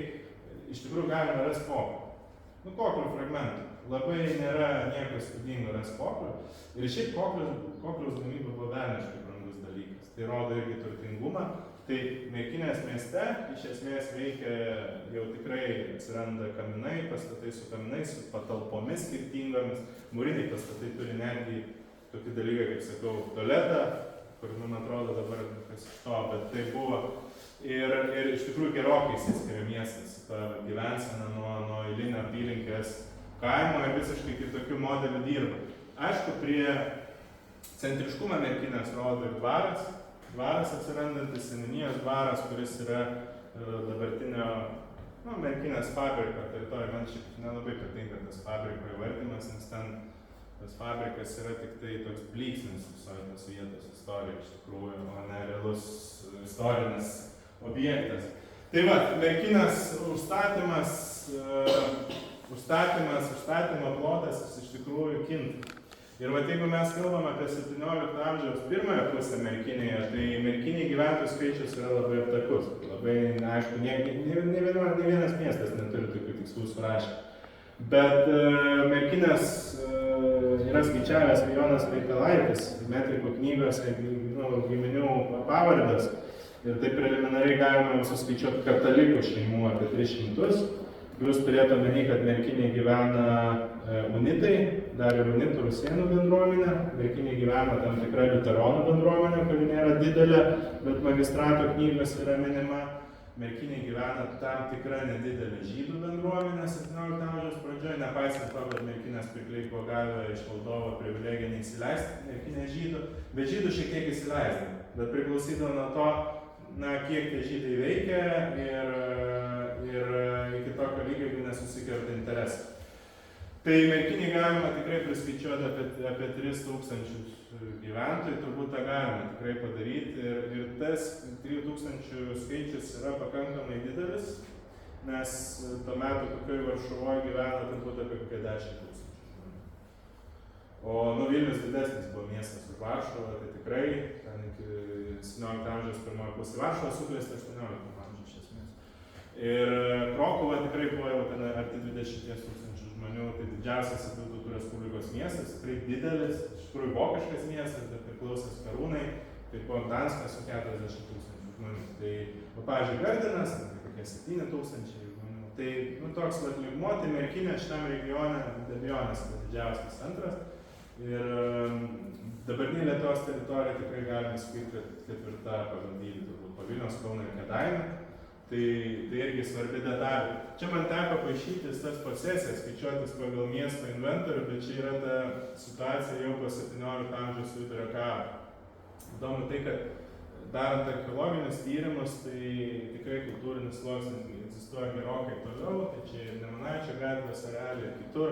iš tikrųjų galima rasti koklių. Koklių fragmentų. Labai nėra nieko įspūdingo rasti koklių. Ir šiaip kokliaus gamyba buvo velniškai brangus dalykas. Tai rodo irgi turtingumą. Tai Merkinės mieste iš esmės veikia jau tikrai atsiranda kaminai, pastatai su kaminais, su patalpomis skirtingomis. Mūriniai pastatai turi netgi tokį dalyką, kaip sakau, tualetą, kur, man atrodo, dabar kas iš to, bet tai buvo. Ir iš tikrųjų gerokai įsiskiria miestas, ta gyvensena nuo eilinio apylinkės kaimo ir visiškai kitokių modelių dirba. Aišku, prie centriškumą Merkinės rodo ir dvaras. Dvaras atsirandantis, seniūnijos dvaras, kuris yra dabartinio Merkinės fabriko teritorija. Man šiaip nelabai patinka tas fabriko įvardymas, nes ten tas fabrikas yra tik tai toks blyksnis visoje tos vietos istorija iš tikrųjų, o ne realus istorinis objektas. Tai va, Merkinės užstatymo plotas iš tikrųjų kinta. Ir va, jeigu mes kalbam apie 17 amžiaus pirmąją pusę Merkinėje, tai Merkiniai gyventojų skaičius yra labai aptakus. Labai, aišku, ne vienas miestas neturi tokių tikslų surašę. Bet Merkinės yra skaičiavęs Jonas Veikalaitis, metrikų knygose giminių pavardes. Ir taip preliminariai galima suskaičiuoti katalikų šeimų apie 300. Jūs turėtų omeny, kad Merkinėje gyvena unitai, dar ir unitų rusėnų bendruomenė. Merkinėje gyvena tam tikra liuteronų bendruomenė, kuri nėra didelė, bet magistrato knygos yra minima. Merkinėje gyvena tam tikra nedidelė žydų bendruomenė 17 amžiaus pradžioje, nepaisant to, kad Merkinės pirkliai buvo gavę iš valdovo privilegiją neįsileisti Merkinės žydų, bet žydų šiek tiek įsileisdavo. Bet priklausydavo nuo to, kiek tie žydai veikia ir iki tokio lygio, jeigu nesusikerta interesai. Tai Merkinėje galima tikrai priskaičiuoti apie 3000 gyventojų, turbūt tą galima tikrai padaryti. Ir tas 3000 skaičius yra pakankamai didelis, nes tuo metu tokioje Varšuvoje gyvena turbūt apie 10 000. O Vilnius didesnis buvo miestas už Varšuvą, tai tikrai ten iki 17 amžiaus pirmoje pusė. Varšuva suklėsta 18 amžiaus iš esmės. Ir Krokuva tikrai buvo jau ten arti 20 000 žmonių, tai didžiausias Abiejų Tautų Respublikos miestas, tikrai didelis, iš tikrųjų vokiškas miestas, bet priklausęs Karūnai, tai buvo Gdanskas su 40 000 žmonių. Tai, pavyzdžiui, Gardinas, kokie 7 000 žmonių. Tai toks lygmuo, tai Merkinė šitam regione be abejonės yra didžiausias centras. Ir dabartinė Lietuvos teritorija tikrai galime sakyti, kad 4. pagal dydį turbūt po Vilniaus, Kauno ir Kėdainių. Tai irgi svarbi detalė. Čia man teko paišytis tas posesijas, skaičiuotis pagal miesto inventorių, bet čia yra ta situacija jau po 17 amžiaus vidurio karo. Įdomu tai, kad darant archeologinius tyrimus, tai tikrai kultūrinis sluoksnis egzistuoja gerokai toliau, tai čia ir Nemunaičio gatvės arealė ir kitur.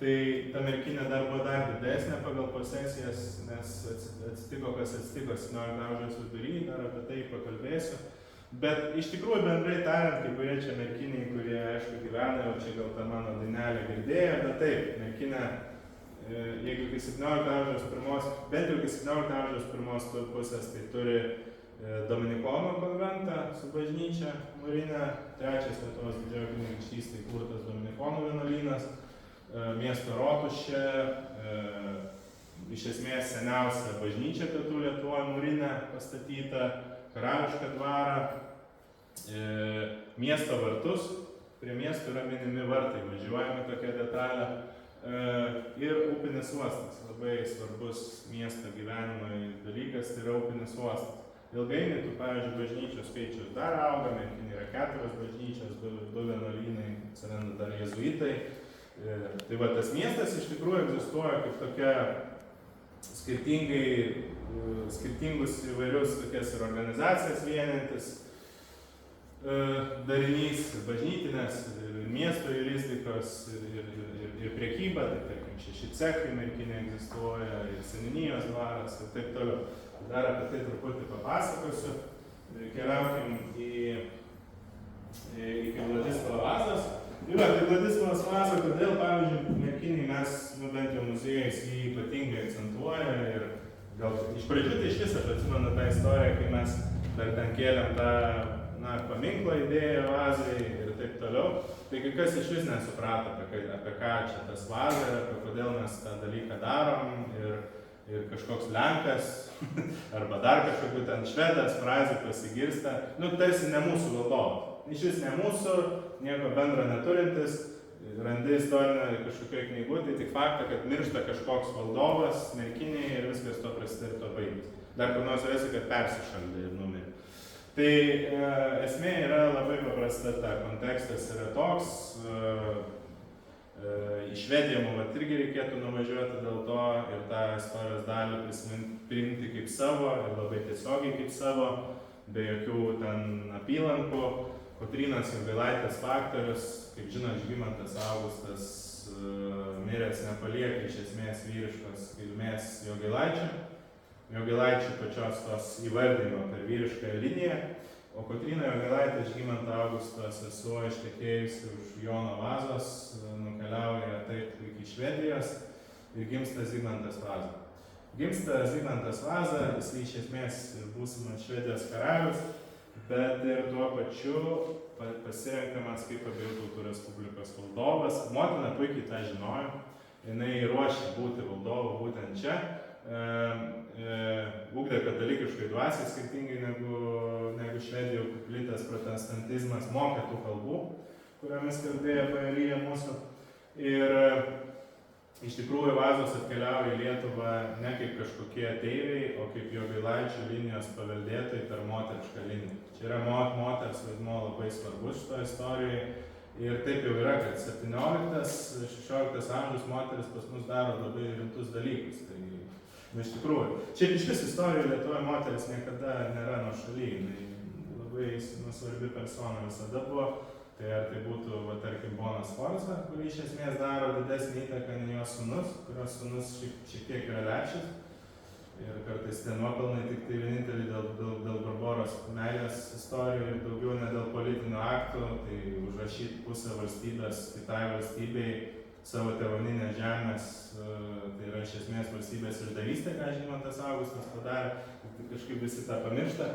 Tai ta merkinė dar buvo dar didesnė pagal posesijas, nes atsitiko, kas atsitiko 17 amžiaus vidury, dar apie tai pakalbėsiu. Bet iš tikrųjų bendrai tariant, kai kurie čia merkiniai, kurie aišku gyvena, jau čia gal tą mano dainelę girdėjo, bet taip, merkinė, jeigu iki 17 amžiaus pirmos, bent jau iki 17 amžiaus pirmos pusės, tai turi Dominikonų konventą su bažnyčia mūrinė, trečias Lietuvos didžiojo kunigaikštystėje įkurtas Dominikonų vienuolynas, miesto rotušė, iš esmės seniausia bažnyčia pietų Lietuvoje mūrinė pastatyta, karališką dvarą, miesto vartus, prie miesto yra minimi vartai, važiuojame tokią detalę, ir upinis uostas, labai svarbus miesto gyvenimui dalykas, tai yra upinis uostas. Ilgainiui tų, pavyzdžiui, bažnyčių skaičius dar auga, merkinė yra 4 bažnyčios, 2 vienuolynai, atsiranda dar jezuitai. Tai va, tas miestas iš tikrųjų egzistuoja kaip tokia skirtingus įvairius tokias ir organizacijas vienintis darinys, bažnytinės, miesto jurisdikos ir prekyba, tai tarkim 6 cechai merkinė egzistuoja, ir seniūnijos dvaras ir taip toliau. Dar apie tai truputį papasakosiu. Keliaukim iki Vladislavos Vazos. Tai Vladislavas Vaza, kodėl, pavyzdžiui, merkiniai mes, bent jau muziejais, jį ypatingai akcentuoja ir gal iš pradžių tai iš vis aš atsimenu tą istoriją, kai mes dar ten kėlėm tą paminklą idėją Vazai ir taip toliau. Tai kai kas iš vis nesuprato, apie ką čia tas Vaza, apie kodėl mes tą dalyką darom ir kažkoks Lenkas arba dar kažkokiu ten švedas frazė pasigirsta, tarsi ne mūsų valdovas. Iš vis ne mūsų, nieko bendro neturintis, randi istorinę kažkokioj knygutėj, tik faktą, kad miršta kažkoks valdovas, merkinėje ir viskas to prasideda ir to baigtis. Dar kur nors rasi, kad persišaldė ir numirė. Tai esmė yra labai paprasta, ta kontekstas yra toks, į Švediją mums irgi reikėtų nuvažiuoti dėl to ir tą istorijos dalį priimti kaip savo ir labai tiesiogiai kaip savo, be jokių ten apylankų. Kotrynos Jogailaitės faktorius, kaip žino, Žygimantas Augustas miręs nepalieka iš esmės vyriškos kilmės Jogailaičių. Jogailaičių pačios tos įvardinimo per vyrišką liniją, o Kotryna Jogailaitė Žygimanto Augusto sesuo ištekėjusi už Jono Vazos nukeliauja taip iki Švedijos ir gimsta Zigmantas Vaza. Gimsta Zigmantas Vaza, jis iš esmės būsimas Švedijos karalius, bet ir tuo pačiu pasirenkamas kaip Abiejų tautų Respublikos valdovas. Motina puikiai tą žinojo, jinai ruošė būti valdovu būtent čia, ugdė katalikiškai dvasiai skirtingai negu Švedijoje plitęs protestantizmas, mokė tų kalbų, kuriomis kalbėjo bajorija mūsų. Ir iš tikrųjų Vazos atkeliauja į Lietuvą ne kaip kažkokie ateiviai, o kaip Jogailaičių linijos paveldėtojai per moterišką liniją. Čia yra moters vaidmuo labai svarbus šitoje istorijoje. Ir taip jau yra, kad 17-16 amžiaus moteris pas mus daro labai rimtus dalykus. Tai iš tikrųjų, šiaip iš vis istorijoje Lietuvoje moteris niekada nėra nuošaly. Labai svarbi persona visada buvo. Tai ar tai būtų, tarkim, Bona Sforza, kuri iš esmės daro didesnį įtaką nei jos sūnus, kurios sūnus šiek tiek yra lepšis. Ir kartais tie nuopelnai tik tai vienintelį dėl Barboros meilės istorijų ir daugiau ne dėl politinių aktų, tai užrašyti pusę valstybės kitai valstybei savo tėvoninės žemės, tai yra iš esmės valstybės išdavystė, ką Žygimantas Augustas padarė, tai kažkaip visi tą pamiršta.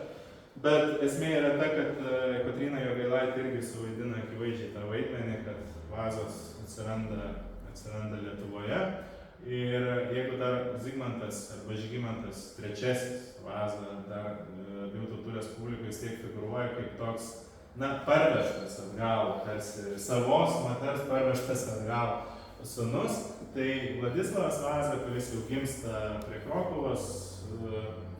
Bet esmė yra ta, kad Kotryna Jogailaitė irgi suvaidina akivaizdžiai tą vaidmenį, kad Vazos atsiranda Lietuvoje. Ir jeigu dar Zigmantas arba Žygimantas III Vaza dar Abiejų tautų Respublikai vis tiek figūruoja kaip toks, parvežtas atgal, tarsi savos moters parvežtas atgal sūnus, tai Vladislavas Vaza, kuris jau gimsta prie Krokuvos,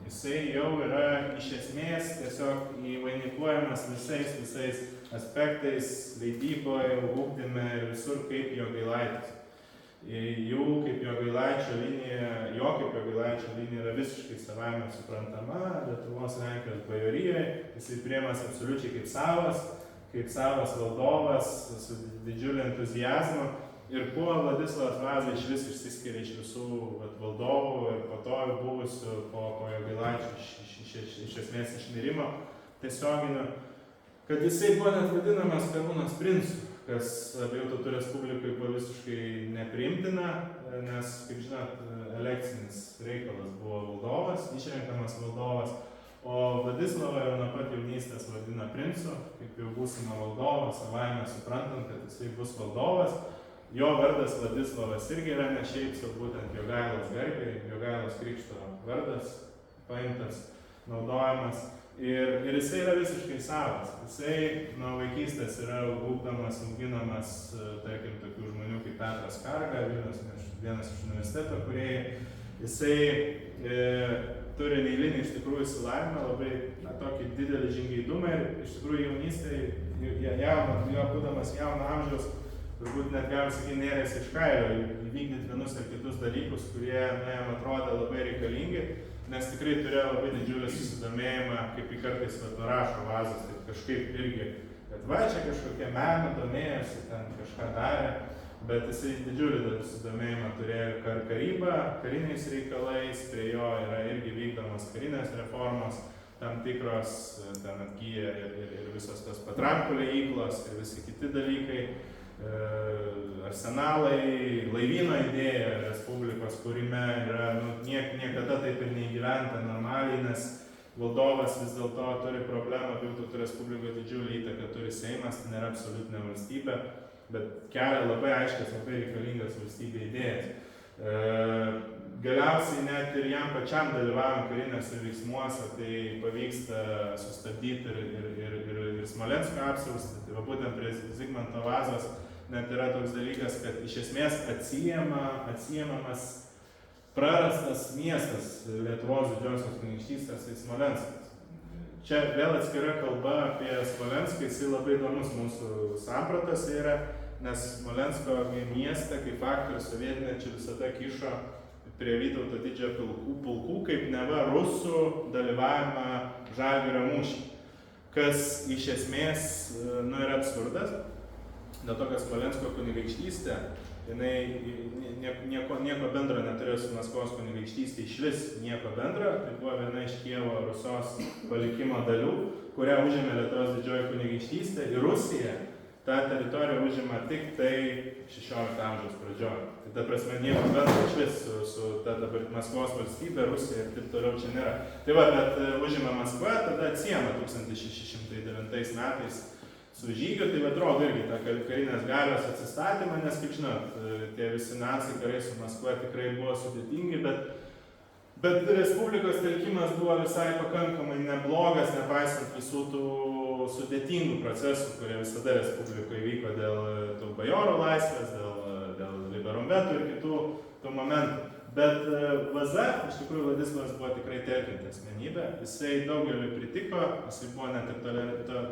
jisai jau yra iš esmės tiesiog įvainikuojamas visais aspektais, leidyboje, ugdyme ir visur kaip Jogailaitis. Jų kaip Jogailaičio linija, jo kaip Jogailaičio linija yra visiškai savaime suprantama Lietuvos Lenkijos bajorijoje, jisai priėmas absoliučiai kaip savas valdovas su didžiuliu entuziazmu. Ir kuo Vladislavas Vaza iš vis išsiskiria iš visų valdovų ir po to buvusių po Jogailaičio iš esmės išnirimo tiesioginiu, kad jisai buvo net vadinamas karūnos princu, kas abiejų tautų respublikai buvo visiškai nepriimtina, nes, kaip žinot, elekcinis reikalas buvo valdovas, išrenkamas valdovas, o Vladislavą jau nuo pat jaunystės vadina princu, kaip jau būsime valdovą, savaime suprantant, kad jisai bus valdovas. Jo vardas Vladislavas irgi yra ne šiaip sau būtent Jogailos garbei, Jogailos krikšto vardas paimtas, naudojamas. Ir jisai yra visiškai savas. Jisai nuo vaikystės yra ugdomas, auginamas, tarkim, tokių žmonių kaip Petras Karga, vienas iš universiteto kūrėjai. Jisai turi neeilinį iš tikrųjų išsilavinimą, labai tokį didelį žingeidumą ir iš tikrųjų jaunystėje, jo būdamas jauno amžiaus, turbūt net galim sakyti, nėrės iš kailio įvykdyti vienus ar kitus dalykus, kurie jam atrodė labai reikalingi, nes tikrai turėjo labai didžiulį susidomėjimą, kaip į kartais nurašo Vazas, tai kažkaip irgi, kad va čia kažkokie meno domėjosi, ten kažką darė, bet jisai didžiulį susidomėjimą turėjo karybą, kariniais reikalais, prie jo yra irgi vykdomas karinės reformos, tam tikros, ten atgyja ir visos tos patrankų liejyklos ir visi kiti dalykai. Arsenalai, laivyno idėja Respublikos kūrime yra niekada taip ir neįgyventa normaliai, nes valdovas vis dėlto turi problemą, abiejų tautų Respublikoje didžiulį įtaką turi Seimas, tai nėra absoliutinė valstybė, bet kelia labai aiškias, labai reikalingas valstybė idėjas. Galiausiai net ir jam pačiam dalyvaujant karinėse veiksmuose, tai pavyksta sustabdyti ir Smolensko apsiaustą. Tai va būtent prie Zigmanto Vazos net yra toks dalykas, kad iš esmės atsiemamas prarastas miestas Lietuvos didžiosios kunigaikštystės, tai Smolenskas. Čia vėl atskira kalba apie Smolenską, jisai labai įdomus mūsų sampratas yra, nes Smolensko miestą kaip faktorius sovietmečiu visada kišo prie Vytauto didžiojo pulkų, kaip neva rusų dalyvavimą Žalgirio mūšį, kas iš esmės yra absurdas, dėl to, kad Smolensko kunigaikštystė, jinai nieko bendro neturėjo su Maskvos kunigaikštystė, išvis nieko bendro, tai buvo viena iš Kijevo Rusios palikimo dalių, kurią užėmė Lietuvos didžioji kunigaikštystė ir Rusija tą teritoriją užima tik tai 16 amžiaus pradžioje. Tai ta prasme nieko bendro išvis su ta dabar Maskvos valstybė, Rusija ir taip toliau čia nėra. Tai va, bet užima Maskva, tada atsiema 1609 metais su žygiu, tai atrodo irgi tą karinės galios atsistatymą, nes, kaip žinot, tie visi naciai karai su Maskva tikrai buvo sudėtingi, bet Respublikos telkimas buvo visai pakankamai neblogas, nepaisant visų tų sudėtingų procesų, kurie visada Respublikoje vyko dėl tų bajorų laisvės, dėl liberumbetų ir kitų tų momentų. Bet Vaza, iš tikrųjų, Vladislavas buvo tikrai telkianti asmenybė, jisai daugeliui pritiko, jisai buvo net ir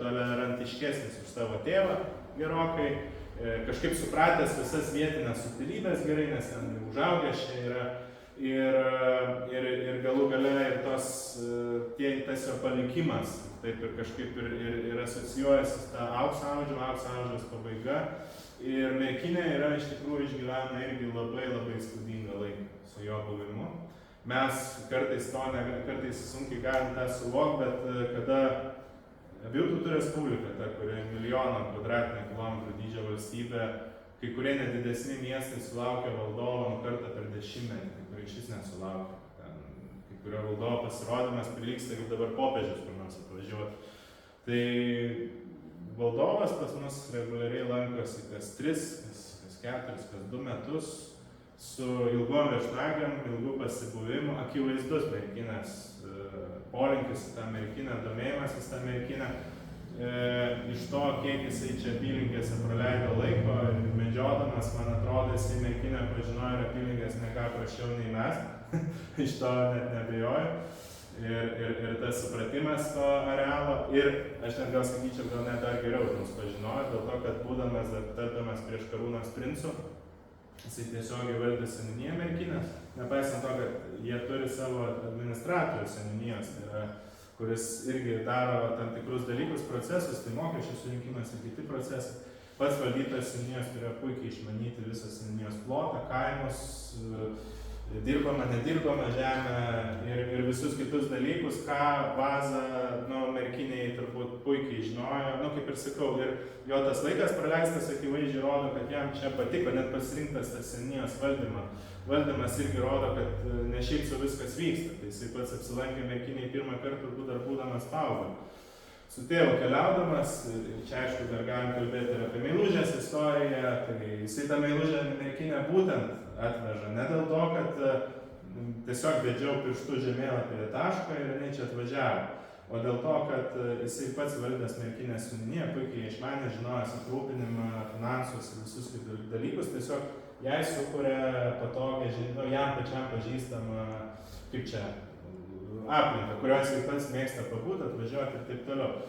tolerantiškesnis už savo tėvą gerokai, kažkaip supratęs visas vietinės subtilybės gerai, nes ten užaugęs čia yra, ir galų gale ir tas jo palikimas, taip ir kažkaip ir asocijuojasi su tą aukso amžiaus pabaiga. Ir Merkinė yra iš tikrųjų išgyvena irgi labai įspūdingą laiką su jo buvimu. Mes kartais sunkiai galim tą suvokti, bet kada abiejų tautų Respublika, ta, kuri 1 milijoną kvadratinių kilometrų dydžio valstybė, kai kurie net didesni miestai sulaukia valdovo kartą per 10-metį, kai kurie išvis nesulaukia. Kai kurio valdovo pasirodymas prilygsta, kaip dabar popiežius kur nors atvažiuoti. Tai valdovas pas mus reguliariai lankosi kas 3, kas 4, kas 2 metus su ilgom viešnagėm, ilgų pasibuvimų, akivaizdus Merkinės polinkis į tą Merkinę, domėjimasis tą Merkinę. Iš to, kiek jisai čia apylinkėse praleido laiko ir medžiodamas, man atrodo, jisai Merkinę pažinojo ir apylinkės ne ką prašiau nei mes, iš to net nebejoju. Ir tas supratimas to arealo, ir aš net gal sakyčiau, gal net dar geriau mus pažinojo, dėl to, kad būdamas tardamas prieš karūnos princu, jisai tiesiog valdė seniūniją Merkinės, nepaisant to, kad jie turi savo administratorių seniūnijos, kuris irgi daro tam tikrus dalykus, procesus, tai mokesčių surinkimas ir kiti procesai. pats valdytojas seniūnijos turėjo puikiai išmanyti visą seniūnijos plotą, kaimus, dirbamą, nedirbamą žemę ir visus kitus dalykus, ką Vaza, merkiniai turbūt puikiai žinojo. Kaip ir sakau, ir jo tas laikas praleistas akivaizdžiai rodo, kad jam čia patiko, net pasirinktas tas seniūnijos valdymas irgi rodo, kad ne šiaip su viskas vyksta. Tai jisai pats apsilankė merkiniai pirmą kartą, turbūt dar būdamas paaugliu. Su tėvu keliaudamas, čia aišku dar galim kalbėti ir apie Meilužės istoriją, tai jisai tą Meilužę merkinę būtent atveža. Ne dėl to, kad tiesiog vedžiau pirštų žemėlapį tašką ir jinai čia atvažiavo, o dėl to, kad jisai pats valdęs merkinės seniūniją, puikiai išmanė, žinojęs aprūpinimą, finansus ir visus kitus dalykus, tiesiog jai sukuria patogią, jam pačiam pažįstamą, kaip čia, aplinką, kurios jis pats mėgsta pabūti, atvažiuoti ir taip toliau.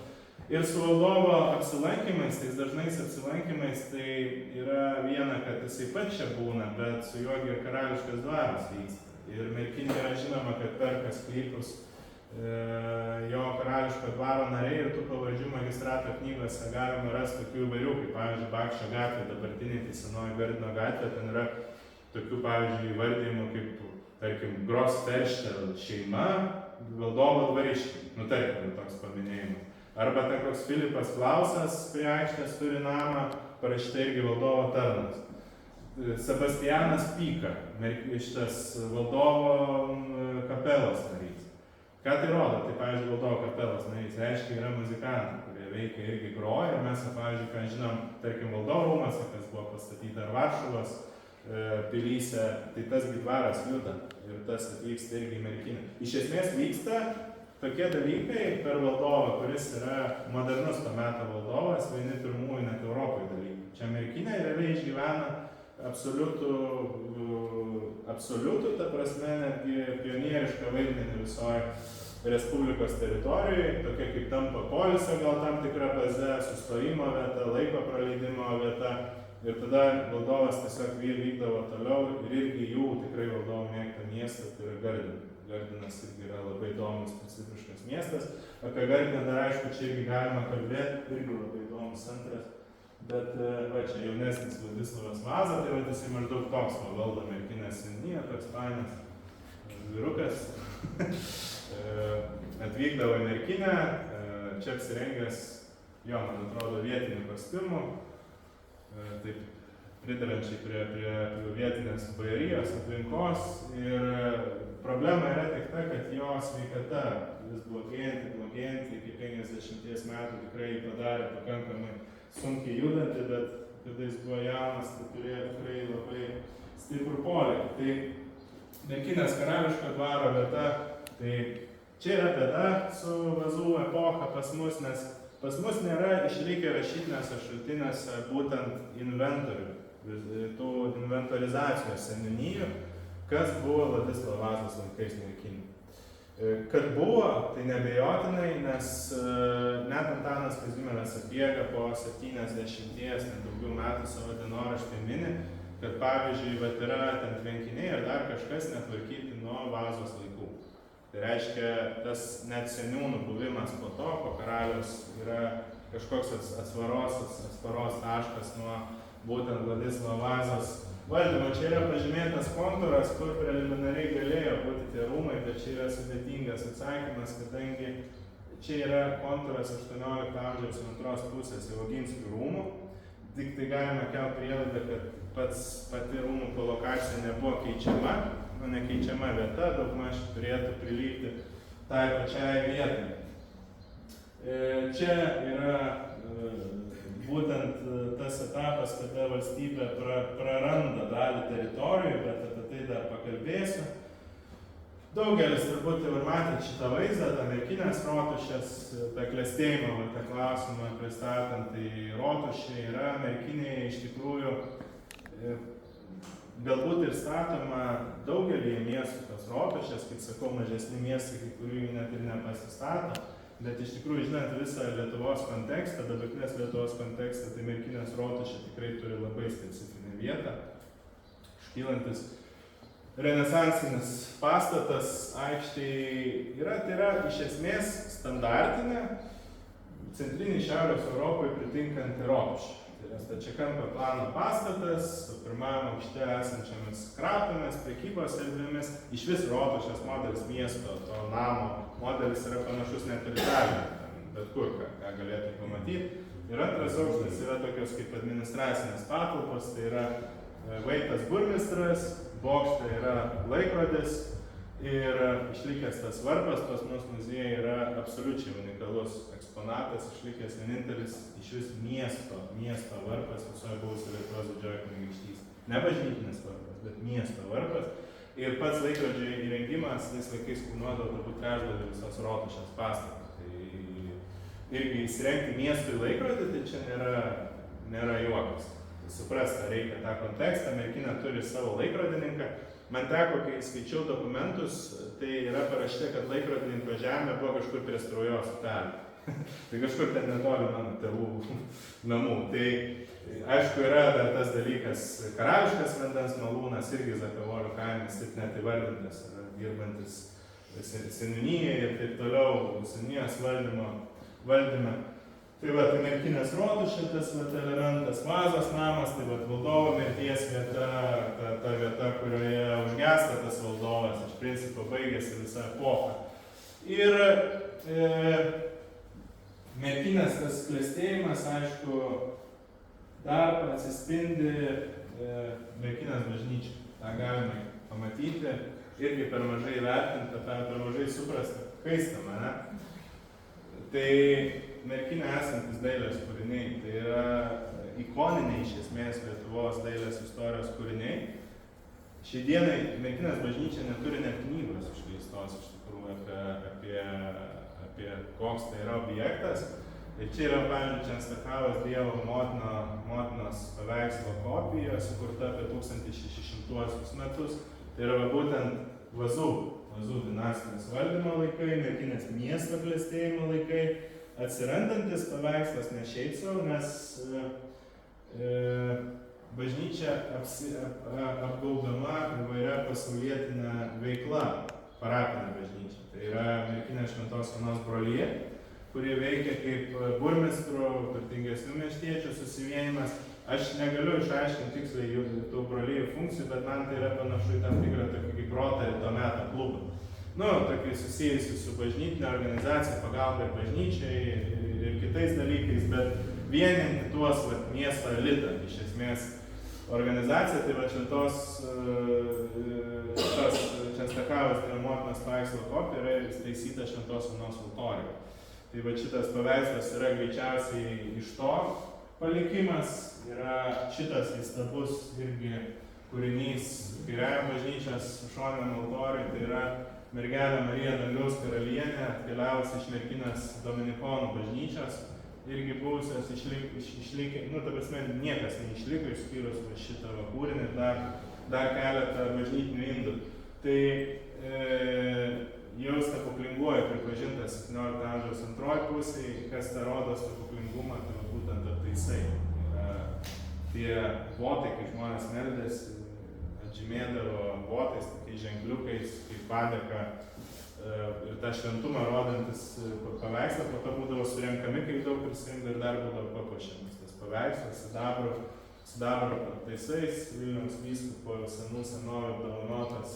Ir su valdovo apsilankymais, tais dažnais apsilankymais, tai yra viena, kad jisai pats čia būna, bet su juo ir karališkas dvaras vyksta. Ir merkinė yra žinoma, kad perka sklypus jo karališko dvaro nariai ir tų pavardžių magistrato knygose galima rasti tokių įvairių, kaip pavyzdžiui Bakščio gatvė, dabartinė tai senoji Gardino gatvė, ten yra tokių pavyzdžiui įvardymų kaip, tarkim, Grosferštel šeima, valdovo dvariškiai, tarkim, toks paminėjimas. Arba ten koks Filipas Klausas prie aikštės turi namą, parašyta irgi valdovo tarnas. Sebastianas Pyka, šitas valdovo kapelos narys. Ką tai rodo? Tai, pavyzdžiui, valdovo kapelos narys reiškia yra muzikantai, kurie veikia irgi groja. Ir mes, pavyzdžiui, ką žinom, tarkim, valdovo rūmuose, kas buvo pastatyta ar Varšuvos pilyse, tai tas dvaras juda ir tas atvyksta irgi į merkinę. Iš esmės vyksta tokie dalykai per valdovą, kuris yra modernus to meto valdovas, vieni pirmųjų net Europoje dalykų. Čia merkinė realiai išgyvena absoliutų, ta prasme, netgi pionierišką vaidmenį visoje Respublikos teritorijoje, tokia kaip tampa poilsio, gal tam tikra baze, sustojimo vieta, laiko praleidimo vieta. Ir tada valdovas tiesiog vykdavo toliau ir irgi jų tikrai valdovo mėgtą miestą, tai yra Gardina. Gardinas irgi yra labai įdomus, specifiškas miestas. Apie Gardiną dar aišku, čia irgi galima kalbėti, irgi labai įdomus centras. Bet čia jaunesnis Vladislavas Vaza, tai jisai maždaug toks valdo merkinės seniūniją, toks fainas vyrukas. Atvykdavo į merkinę, čia apsirengęs, man atrodo, vietinių kostiumų, taip pridarančiai prie vietinės bajarijos aplinkos. Ir problema yra tik ta, kad jo sveikata vis blogėjanti, iki 50 metų tikrai padarė pakankamai sunkiai judantį, bet kada jis buvo jaunas, tai turėjo tikrai labai stiprų polėkį. Tai merkinės karališko dvaro vieta, tai čia yra bėda su vazų epocha pas mus, nes pas mus nėra išlikę rašytiniuose šaltiniuose būtent inventorių, tų inventorizacijos seniūnijų, kas buvo Vladislavo Vazos laikais merkinė. Kad buvo, tai nebejotinai, nes net Antanas Kazimieras Sapiega po 70, net daugiau metų savo dienoraštį mini, kad pavyzdžiui, yra ten tvenkiniai ir dar kažkas netvarkyti nuo Vazos laikų. Tai reiškia, tas net seniūnų buvimas po to, po karalius yra kažkoks atsvaros taškas nuo būtent Vladislavo Vazos valdymo. Čia yra pažymėtas kontūras, kur preliminariai galėjo būti tie rūmai, bet čia yra sudėtingas atsakymas, kadangi čia yra kontūras 18 amžiaus antros pusės Iloginskių rūmų. Tik tai galime kelti prielaidą, kad pati rūmų kolokacija nebuvo keičiama, nekeičiama vieta, daugmaž turėtų prilygti tai pačiai vietai. Čia yra būtent tas etapas, kada valstybė praranda dalį teritorijų, bet apie tai dar pakalbėsiu. Daugelis turbūt jau ir matėt šitą vaizdą, tą merkinės rotušės, tą klestėjimą, tą klausimą pristatant, tai rotušė yra merkinėje iš tikrųjų galbūt ir statoma daugelį miestų tos rotušės, kaip sakau, mažesni miestai, kai kurių net ir nepasistato. Bet iš tikrųjų, žinant visą Lietuvos kontekstą, dabartinės Lietuvos kontekstą, tai merkinės rotušė tikrai turi labai specifinę vietą. Iškylantis renesansinis pastatas aikštėje tai yra iš esmės standartinė centrinį Šiaurės Europoje pritinkanti rotušė. Tai yra stačiakampio plano pastatas, su pirmajam aukšte esančiamis kratomis, prekybos erdvėmis. Iš vis rotušės modelis miesto, to namo modelis yra panašus net ir Italijoje, bet kur, ką galėtum pamatyti. Ir antras aukštas yra tokios kaip administracinės patalpos, tai yra vaitas burmistras, bokšte yra laikrodis ir išlikęs tas varpas pas mus muziejuje yra absoliučiai unikalus eksponatas, išlikęs vienintelis iš vis miesto varpas visoje buvusioje Lietuvos didžiojoje kunigaikštystėje. Ne bažnytinis varpas, bet miesto varpas. Ir pats laikrodžio įrengimas tais laikais kainuodavo turbūt trečdalį visos rotušės pastato. Irgi įsirengti miestui laikrodį, tai čia nėra juokas. Suprasti, reikia tą kontekstą, merkinė turi savo laikrodininką. Man teko, kai skaičiau dokumentus, tai yra parašyta, kad laikrodininko žemė buvo kažkur prie Straujos upelio. Tai kažkur ten netoli mano tėvų namų. Tai aišku yra dar tas dalykas, karališkas vandens malūnas, irgi Zakavolių kaimas, taip net įvardintas, dirbantis seniūnijoje ir taip toliau, seniūnijos valdyme. Tai va, tai merkinės rotušė, tas elementas, Vazos namas, tai va, valdovo mirties vieta, ta vieta, kurioje užgęsta tas valdovas, iš principo baigėsi visa epocha. Ir merkinės tas klestėjimas, aišku, dar atsispindi merkinės bažnyčia. Ta galima pamatyti, irgi per mažai vertinta, per mažai suprasta, kaistama, ne? Tai merkinė esantis dailės kūriniai, tai yra ikoniniai iš esmės Lietuvos dailės istorijos kūriniai. Šiai dienai merkinės bažnyčia neturi net knygos išleistos iš tikrųjų apie koks tai yra objektas. Ir čia yra, pavyzdžiui, Čenstakavos Dievo motinos paveikslo kopija, sukurta apie 1600 metus. Tai yra būtent Vazų dinastinės valdymo laikai, merkinės miesto klestėjimo laikai, atsirandantis paveikslas ne šiaip savo, nes bažnyčia apgaubdama įvairia pasaulietinė veikla, parapinė bažnyčia. Tai yra merkinės Šventos Onos brolija, kurie veikia kaip burmistrų, turtingesnių miestiečių susivienimas. Aš negaliu išaiškinti tiksliai tų brolijų funkcijų, bet man tai yra panašu į tam tikrą tokį kaip Rotary to meto klubą. Tokį susijusi su bažnytinė organizacija, pagalba ir bažnyčiai ir kitais dalykais, bet vieninti tuos miesto elitą, iš esmės organizacija, tai va Čenstakavos Dievo motinos paveikslo kopija yra įtaisyta Šventos Onos altorijoje. Tai va šitas paveikslas yra greičiausiai iš to palikimas, yra šitas įstabus irgi kūrinys kairiajam bažnyčios šoniniam altoriui, tai yra mergelė Marija Dangaus karalienė, atkeliavusi iš merkinės dominikonų bažnyčios, irgi buvusios išlikę, ta prasme, niekas neišliko, išskyrus šitą kūrinį ir dar keletą bažnytinių indų. Tai jau stebuklinguoju pripažintas 17 amžiaus antroji pusėje, kas tą rodo stebuklingumą, tai būtent aptaisai. Tie botai, kai žmonės meldėsi, atžymėdavo botais, tokiais ženkliukais, kaip padėka ir tą šventumą rodantis paveikslą, po to būdavo surenkami, kaip daug prisijungdavo ir dar būdavo papuošiamas tas paveikslas, sidabro aptaisais, Vilniaus vyskupo senų senovių apdovanotas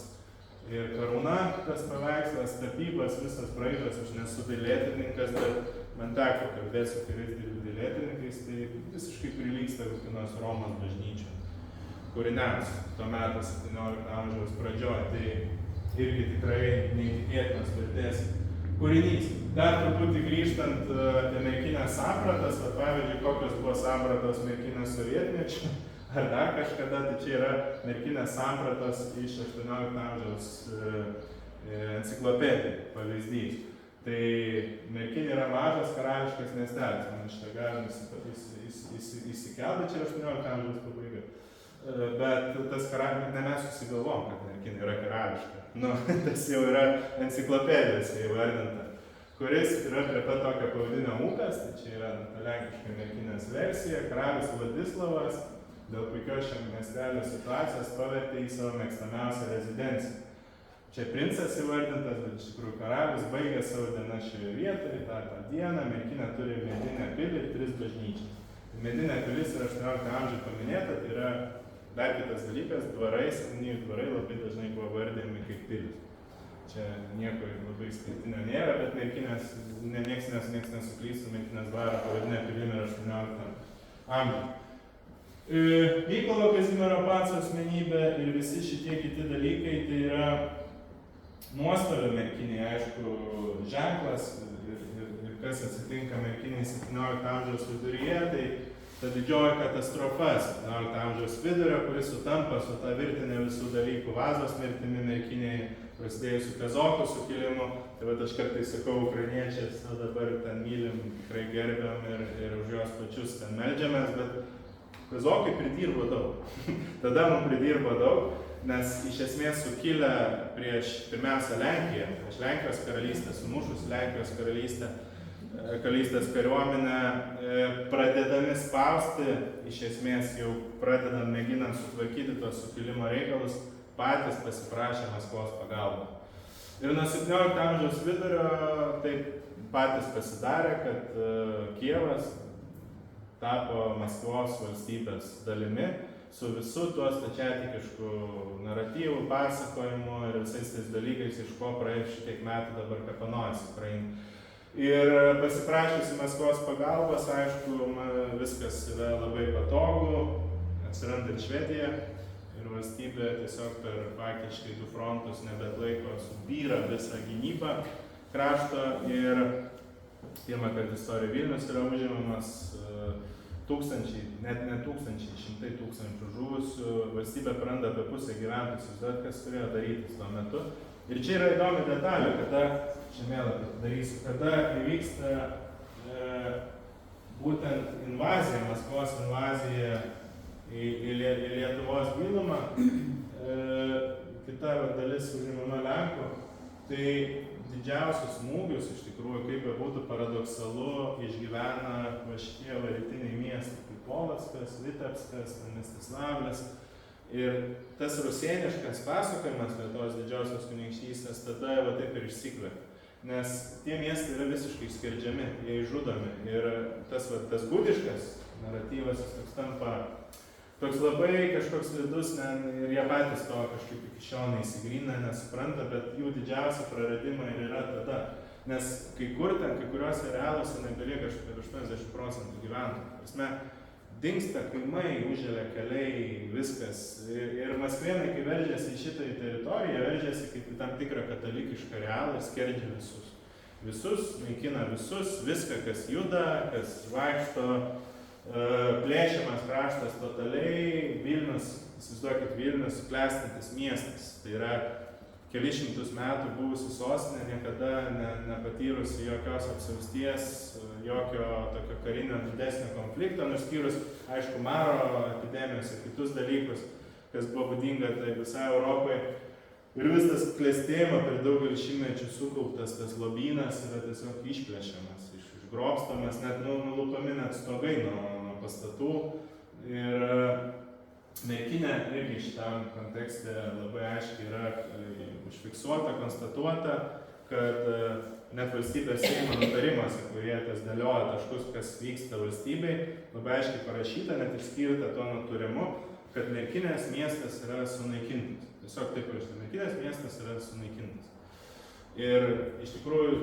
ir karūna, tas paveikslas, tapybas, visas braižas, aš nesu dailėtyrininkas, bet man teko kalbėti su keliais dailėtyrininkais, tai visiškai prilygsta kokios Romos bažnyčių kūriniams tuo metu 17 amžiaus pradžioje. Tai irgi tikrai neįtikėtinos vertės kūrinys. Dar truputį grįžtant apie merkinės sampratas, pavyzdžiui, kokios buvo sampratos merkinės sovietmečiu ar dar kažkada, tai čia yra merkinės sampratos iš 18 amžiaus enciklopedijų pavyzdys. Tai Merkinė yra mažas karališkas miestelis, man šitą galim įsikelti, čia 18 amžiaus pabaiga. Bet tas karališkas, ne mes susigalvom, kad Merkinė yra karališka. Tas jau yra enciklopedijose įvardinta, kuris yra prie pat tokio pavadinio upės, tai čia yra lenkiška Merkinės versija, karalius Vladislavas dėl puikios šiam miestelio situacijos pavertė į savo mėgstamiausią rezidenciją. Čia princas įvardintas, bet iš tikrųjų karalius baigė savo dieną šioje vietoje, tą dieną Merkinė turi medinę pilį ir 3 bažnyčias. Medinė pilis yra 18 amžiuje paminėta, tai yra dar kitas dalykas, dvarai, seniai dvarai labai dažnai buvo vardėjami kaip pilis. Čia nieko labai skirtinio nėra, bet Merkinės, nieks nesuklystų, Merkinės dvarą pavadinę pilim yra 18 amžiuje. Mykolo Kazimiero Paco asmenybė ir visi šitie kiti dalykai, tai yra nuostolio Merkinėje, aišku, ženklas ir kas atsitinka Merkinėje 17 amžiaus viduryje, tai ta didžioji katastrofa 17 amžiaus vidurio, kuris sutampa su ta virtinė visų dalykų, Vazos mirtimi Merkinėje, prasidėjusių kazokų sukilimu. Tai vat aš kartais sakau, ukrainiečiais, na dabar ten mylim, tikrai gerbiam ir už juos pačius ten meldžiamės, bet kazokai pridirbo daug. Tada mums pridirbo daug, nes iš esmės sukilę prieš pirmiausia Lenkiją, prieš Lenkijos karalystę, sumušus Lenkijos karalystės kariuomenę, pradedami spausti, iš esmės jau pradedam mėginant sutvarkyti tos sukilimo reikalus, patys pasiprašė Maskvos pagalbą. Ir nuo 17 amžiaus vidurio taip patys pasidarė, kad Kijevas tapo Maskvos valstybės dalimi su visu tuo stačiatikišku naratyvu, pasakojimu ir visais tais dalykais, iš ko praėjus šitiek metų dabar kapanojasi Ukraina. Ir pasiprašysi Maskvos pagalbos, aišku, viskas yra labai patogu, atsiranda ir Švedija ir valstybė tiesiog per faktiškai du frontus nebeatlaiko, subyra visą gynybą krašto ir pirmą kartą istorijoje Vilnius yra užimamas tūkstančiai, net ne tūkstančiai, šimtai tūkstančių žuvusių, valstybė praranda apie pusę gyventojų, įsivaizduojat, kas turėjo darytis tuo metu. Ir čia yra įdomi detalė, kada, žemėlapį darysiu, kada įvyksta būtent invazija, Maskvos invazija į Lietuvos gilumą, kita dalis užimama Lenkų, tai didžiausius smūgius, iš tikrųjų, kaip būtų paradoksalu, išgyvena va šitie rytiniai miestai, kaip Polockas, Vitebskas, Mstislavlis. Ir tas rusėniškas pasakojimas Lietuvos didžiosios kunigaikštystės tada va taip ir išsikvepia. Nes tie miestai yra visiškai skerdžiami, jie išžudomi. Ir tas gudiškas naratyvas toks tampa toks labai kažkoks slidus, ir jie patys to kažkaip iki šiol neįsigrina, nesupranta, bet jų didžiausi praradimai ir yra tada. Nes kai kuriuose arealuose nebelieka apie 80% gyventojų. Dingsta kaimai, užželia keliai, viskas. Ir maskvėnai, kai veržiasi į šitą teritoriją, veržiasi kaip į tam tikrą katalikišką arealą ir skerdžia visus. Visus, naikina visus, viską, kas juda, kas vaikšto, plėšiamas kraštas totaliai. Vilnius, įsivaizduokit, Vilnius klestintis miestas. Tai yra kelis šimtus metų buvusi sostinė, niekada nepatyrusi jokios apsiausties, jokio tokio karinio didesnio konflikto, nuskyrus, aišku, maro epidemijos ir kitus dalykus, kas buvo būdinga tai visai Europai. Ir vis tas klestėjimo per daugelį šimtmečių sukauptas tas lobynas yra tiesiog išplėšiamas, išgrobstamas, net nulupami net stogai nuo pastatų. Ir Merkinė irgi šitam kontekste labai aiškiai yra užfiksuota, konstatuota, kad net valstybės Seimo nutarimuose, kurie dėlioja taškus, kas vyksta valstybei, labai aiškiai parašyta, net išskirta tuo nutarimu, kad Merkinės miestas yra sunaikintas. Tiesiog taip parašyta, Merkinės miestas yra sunaikintas. Ir iš tikrųjų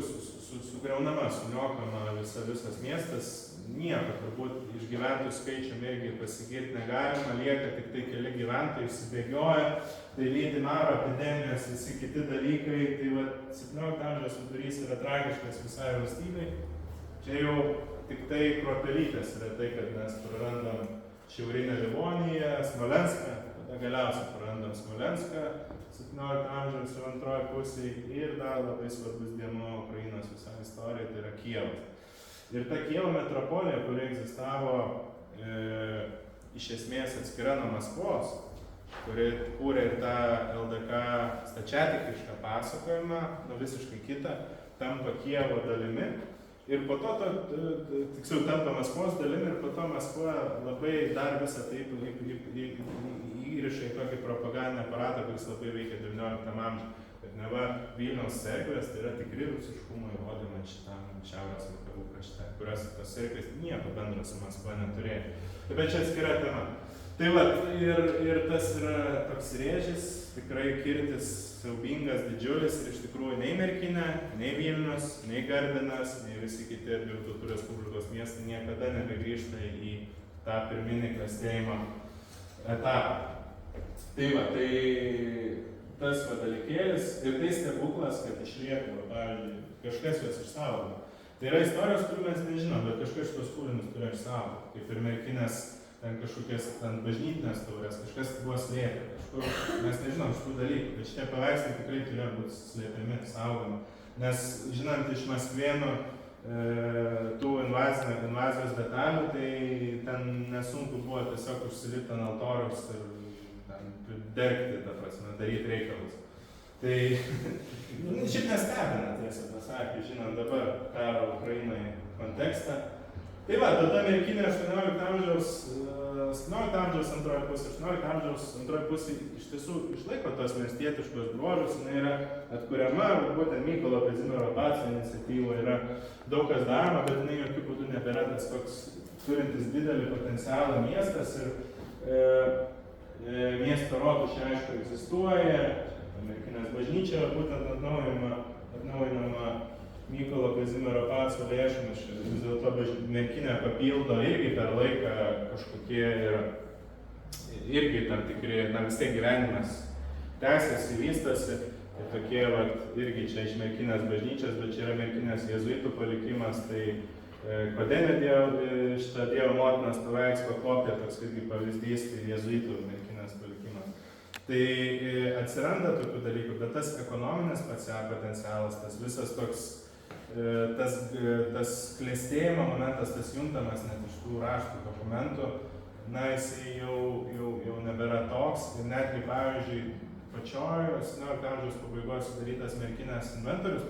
sugriaunama, suniokama visas miestas, nieko turbūt iš gyventojų skaičium irgi pasigirti negalima, lieka tik tai keli gyventojai, išsibėgioja, tai lydi maro epidemijos, visi kiti dalykai, tai va 17 amžiaus vidurys yra tragiškas visai valstybei. Čia jau tik tai kruopelytės yra tai, kad mes prarandam šiaurinę Livoniją, Smolenską, tada galiausiai prarandam Smolenską 17 amžiaus ir antroje pusėje ir dar labai svarbus dėmuo Ukrainos visai istorijai, tai yra Kijevas. Ir ta Kijevo metropolija, kuri egzistavo iš esmės atskira nuo Maskvos, kuri kūrė ir tą LDK stačiatikišką pasakojimą, visiškai kitą, tampa Kijevo dalimi. Ir po to, tiksliau, tampa Maskvos dalimi ir po to Maskva labai dar visą taip įriša į tokį propagandinį aparatą, kuris labai veikia 19 amžiuje. kad neva Vilniaus cerkvės tai yra tikri rusiškumo įrodymai šitam šiaurės vakarų krašte, kurios tos cerkvės nieko bendro su Maskva neturėjo. Tai bet čia atskira tema. Tai va, ir tas yra toks rėžis, tikrai kirtis siaubingas, didžiulis ir iš tikrųjų nei Merkinė, nei Vilnius, nei Gardinas, nei visi kiti abiejų tautų respublikos miestai niekada nebegrįžta į tą pirminį klestėjimo etapą. Tai va, tai tas va dalykėlis ir tai stebuklas, kad išlieka, pavyzdžiui, kažkas juos išsaugo. Tai yra istorijos, kurių mes nežinom, bet kažkas šitos kūrinius turi išsaugo. Kaip ir Merkinės ten kažkokias ten bažnytinės taurės, kažkas buvo slėpę, kažkur mes nežinom šitų dalykų, bet šitie paveikslai tikrai turėjo būti slėpiami, saugomi. Nes žinant iš Maskvėnų tų invazijos detalių, tai ten nesunku buvo tiesiog užsilipti ant altoriaus ir ten dergti, ta prasme, daryti reikalus. Tai šiaip nestebina, tiesą pasakė, žinant dabar karo Ukrainoje kontekstą. Tai va, tada Merkinė 18 amžiaus antroji pusė, 18 amžiaus antroji pusė iš tiesų išlaiko tos miestietiškos bruožus, jinai yra atkuriama, būtent Mykolo Kazimiero Paco iniciatyva yra daug kas daroma, bet jinai jokių būdų nebėra tas toks turintis didelį potencialą miestas ir miesto rotušė aišku egzistuoja, Merkinės bažnyčia būtent atnaujinama Mykolo Kazimiero Paco lėšomis, vis dėlto Merkinė papildo irgi per laiką kažkokie irgi tam tikri, vis tiek gyvenimas tęsiasi, vystosi. Tai tokie irgi čia iš Merkinės bažnyčios, bet čia yra Merkinės jėzuitų palikimas, tai Kodenė šitą Dievo motinos paveikslą kopija, toks irgi pavyzdys, tai jėzuitų Merkinės palikimas. Tai atsiranda tokių dalykų, bet tas ekonominis potencialas, tas visas toks tas klestėjimo momentas, tas juntamas net iš tų raštų dokumentų, na, jisai jau nebėra toks. Ir netgi, pavyzdžiui, pačioje 17 amžiaus pabaigoje sudarytas Merkinės inventorius,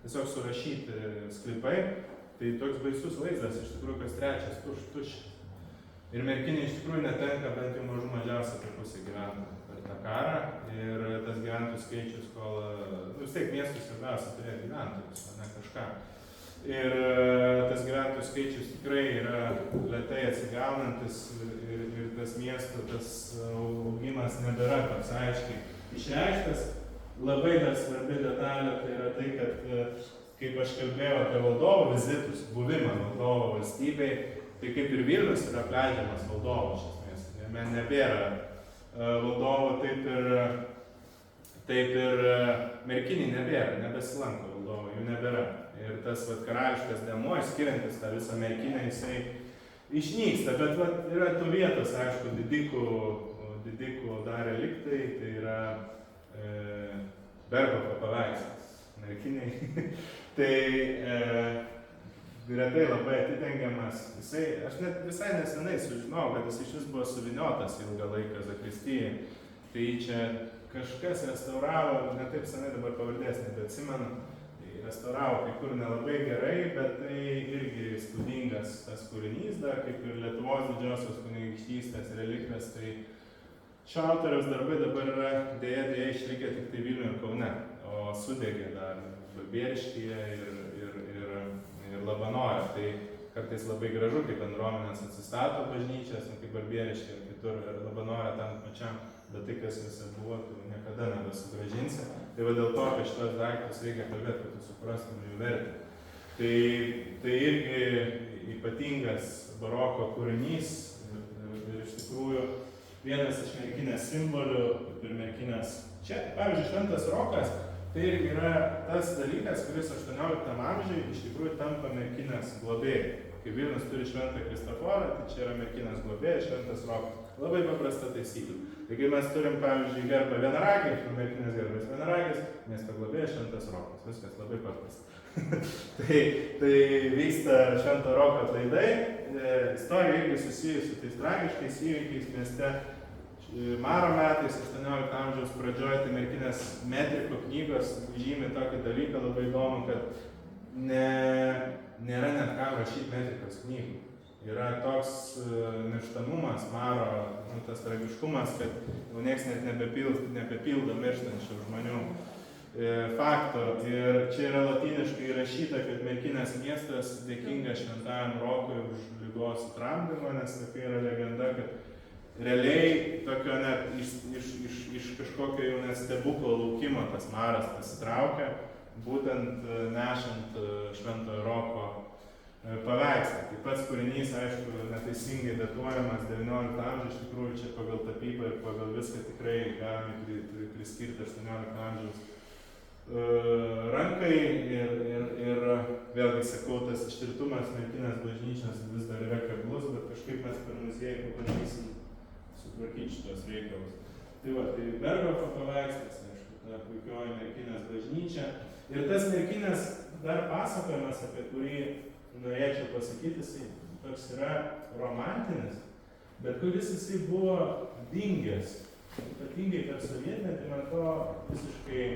tiesiog surašyti sklypai, tai toks baisus vaizdas, iš tikrųjų, kas trečias tuščias. Ir Merkinė iš tikrųjų netenka bent jau mažiausiai apie pusę gyventojų per tą karą. Ir tas gyventojų skaičius, kol vis tiek miestus svarbiausia turėjo gyventojus, o ne kažką. Ir tas gyventojų skaičius tikrai yra lėtai atsigaunantis ir tas miesto, tas augimas nebėra toks aiškiai išreikštas. Labai dar svarbi detalė tai yra tai, kad kaip aš kalbėjau apie valdovo vizitus, buvimą valdovo valstybei, tai kaip ir Vilnius yra apleidžiamas valdovo iš esmės. Nebėra valdovo, taip ir Merkinėj nebėra, nebesilanko valdovo, jų nebėra. Ir tas karališkas dėmuo, skiriantis tą visą Merkinę, jisai išnyksta, bet yra tų vietos, aišku, didikų dar reliktai, tai yra Bergofo paveikslas Merkinėj. Tai retai labai atidengiamas. Aš net visai nesenai sužinojau, kad jis iš vis buvo suviniotas ilgą laiką Zakristijoje. Tai čia kažkas restauravo, ne taip senai dabar pavardės nebeatsimenu, tai restauravo kai kur nelabai gerai, bet tai irgi įspūdingas tas kūrinys, dar kaip ir Lietuvos didžiosios kunigaikštystės reliktas, tai šio autoriaus darbai dabar yra dėja išlikę tik tai Vilniuje ir Kaune, o sudegė dar Balbieriškyje ir Labanore. Tai kartais labai gražu, kai bendruomenės atsistato bažnyčias, kaip Balbieriškyje ir kitur, ir Labanore tam pačiam, bet tai, kas jose buvo, tu niekada nebesugrąžinsi. Tai va dėl to, kad šitos daiktus reikia kalbėti, kad tu suprastum jų vertę. Tai irgi ypatingas baroko kūrinys ir iš tikrųjų vienas iš Merkinės simbolių ir Merkinės. Čia, pavyzdžiui, Šventas Rokas, tai irgi yra tas dalykas, kuris 18 amžiuje iš tikrųjų tampa Merkinės globėjai. Kai Vilnius turi Šventą Kristoforą, tai čia yra Merkinės globėjas, Šventas Rokas. Labai paprasta taisyklė. Tai kai mes turim, pavyzdžiui, gerbą vienaragį, Merkinės gerbės vienaragis, miesto globėjas Šventas Rokas. Viskas labai paprasta. tai vyksta Švento Roko atlaidai. Istorija irgi susijusi su tais tragiškais įvykiais mieste. Maro metais, 18 amžiaus pradžioje, tai Merkinės metrikų knygos žymi tokį dalyką labai įdomu, kad nėra net ką rašyti metrikos knygų. Yra toks mirštamumas, Maro, tas tragiškumas, kad jau nieks net nebepildo mirštančių žmonių. fakto. Ir čia yra lotyniškai įrašyta, kad Merkinės miestas dėkingas šventajam Rokui už ligos sutramdymą, nes tokia yra legenda, kad realiai tokio net iš kažkokio jau net stebuklo laukimo tas maras pasitraukia, būtent nešant šventojo Roko paveikslą. Tai pats kūrinys, aišku, neteisingai datuojamas 19 amžiaus, iš tikrųjų čia pagal tapybą ir pagal viską tikrai galime priskirti 18 amžiaus rankai ir vėlgi sakau, tas ištirtumas Merkinės bažnyčios vis dar yra keblus, bet kažkaip mes per muziejų pabandysim sutvarkyti šitos reikalus. Tai va, tai Berggrafo paveikslas, aišku, ta puikioji Merkinės bažnyčia. Ir tas Merkinės dar pasakojimas, apie kurį norėčiau pasakyti, jisai toks yra romantinis, bet kuris jisai buvo dingęs. Ypatingai per sovietmetį, man to visiškai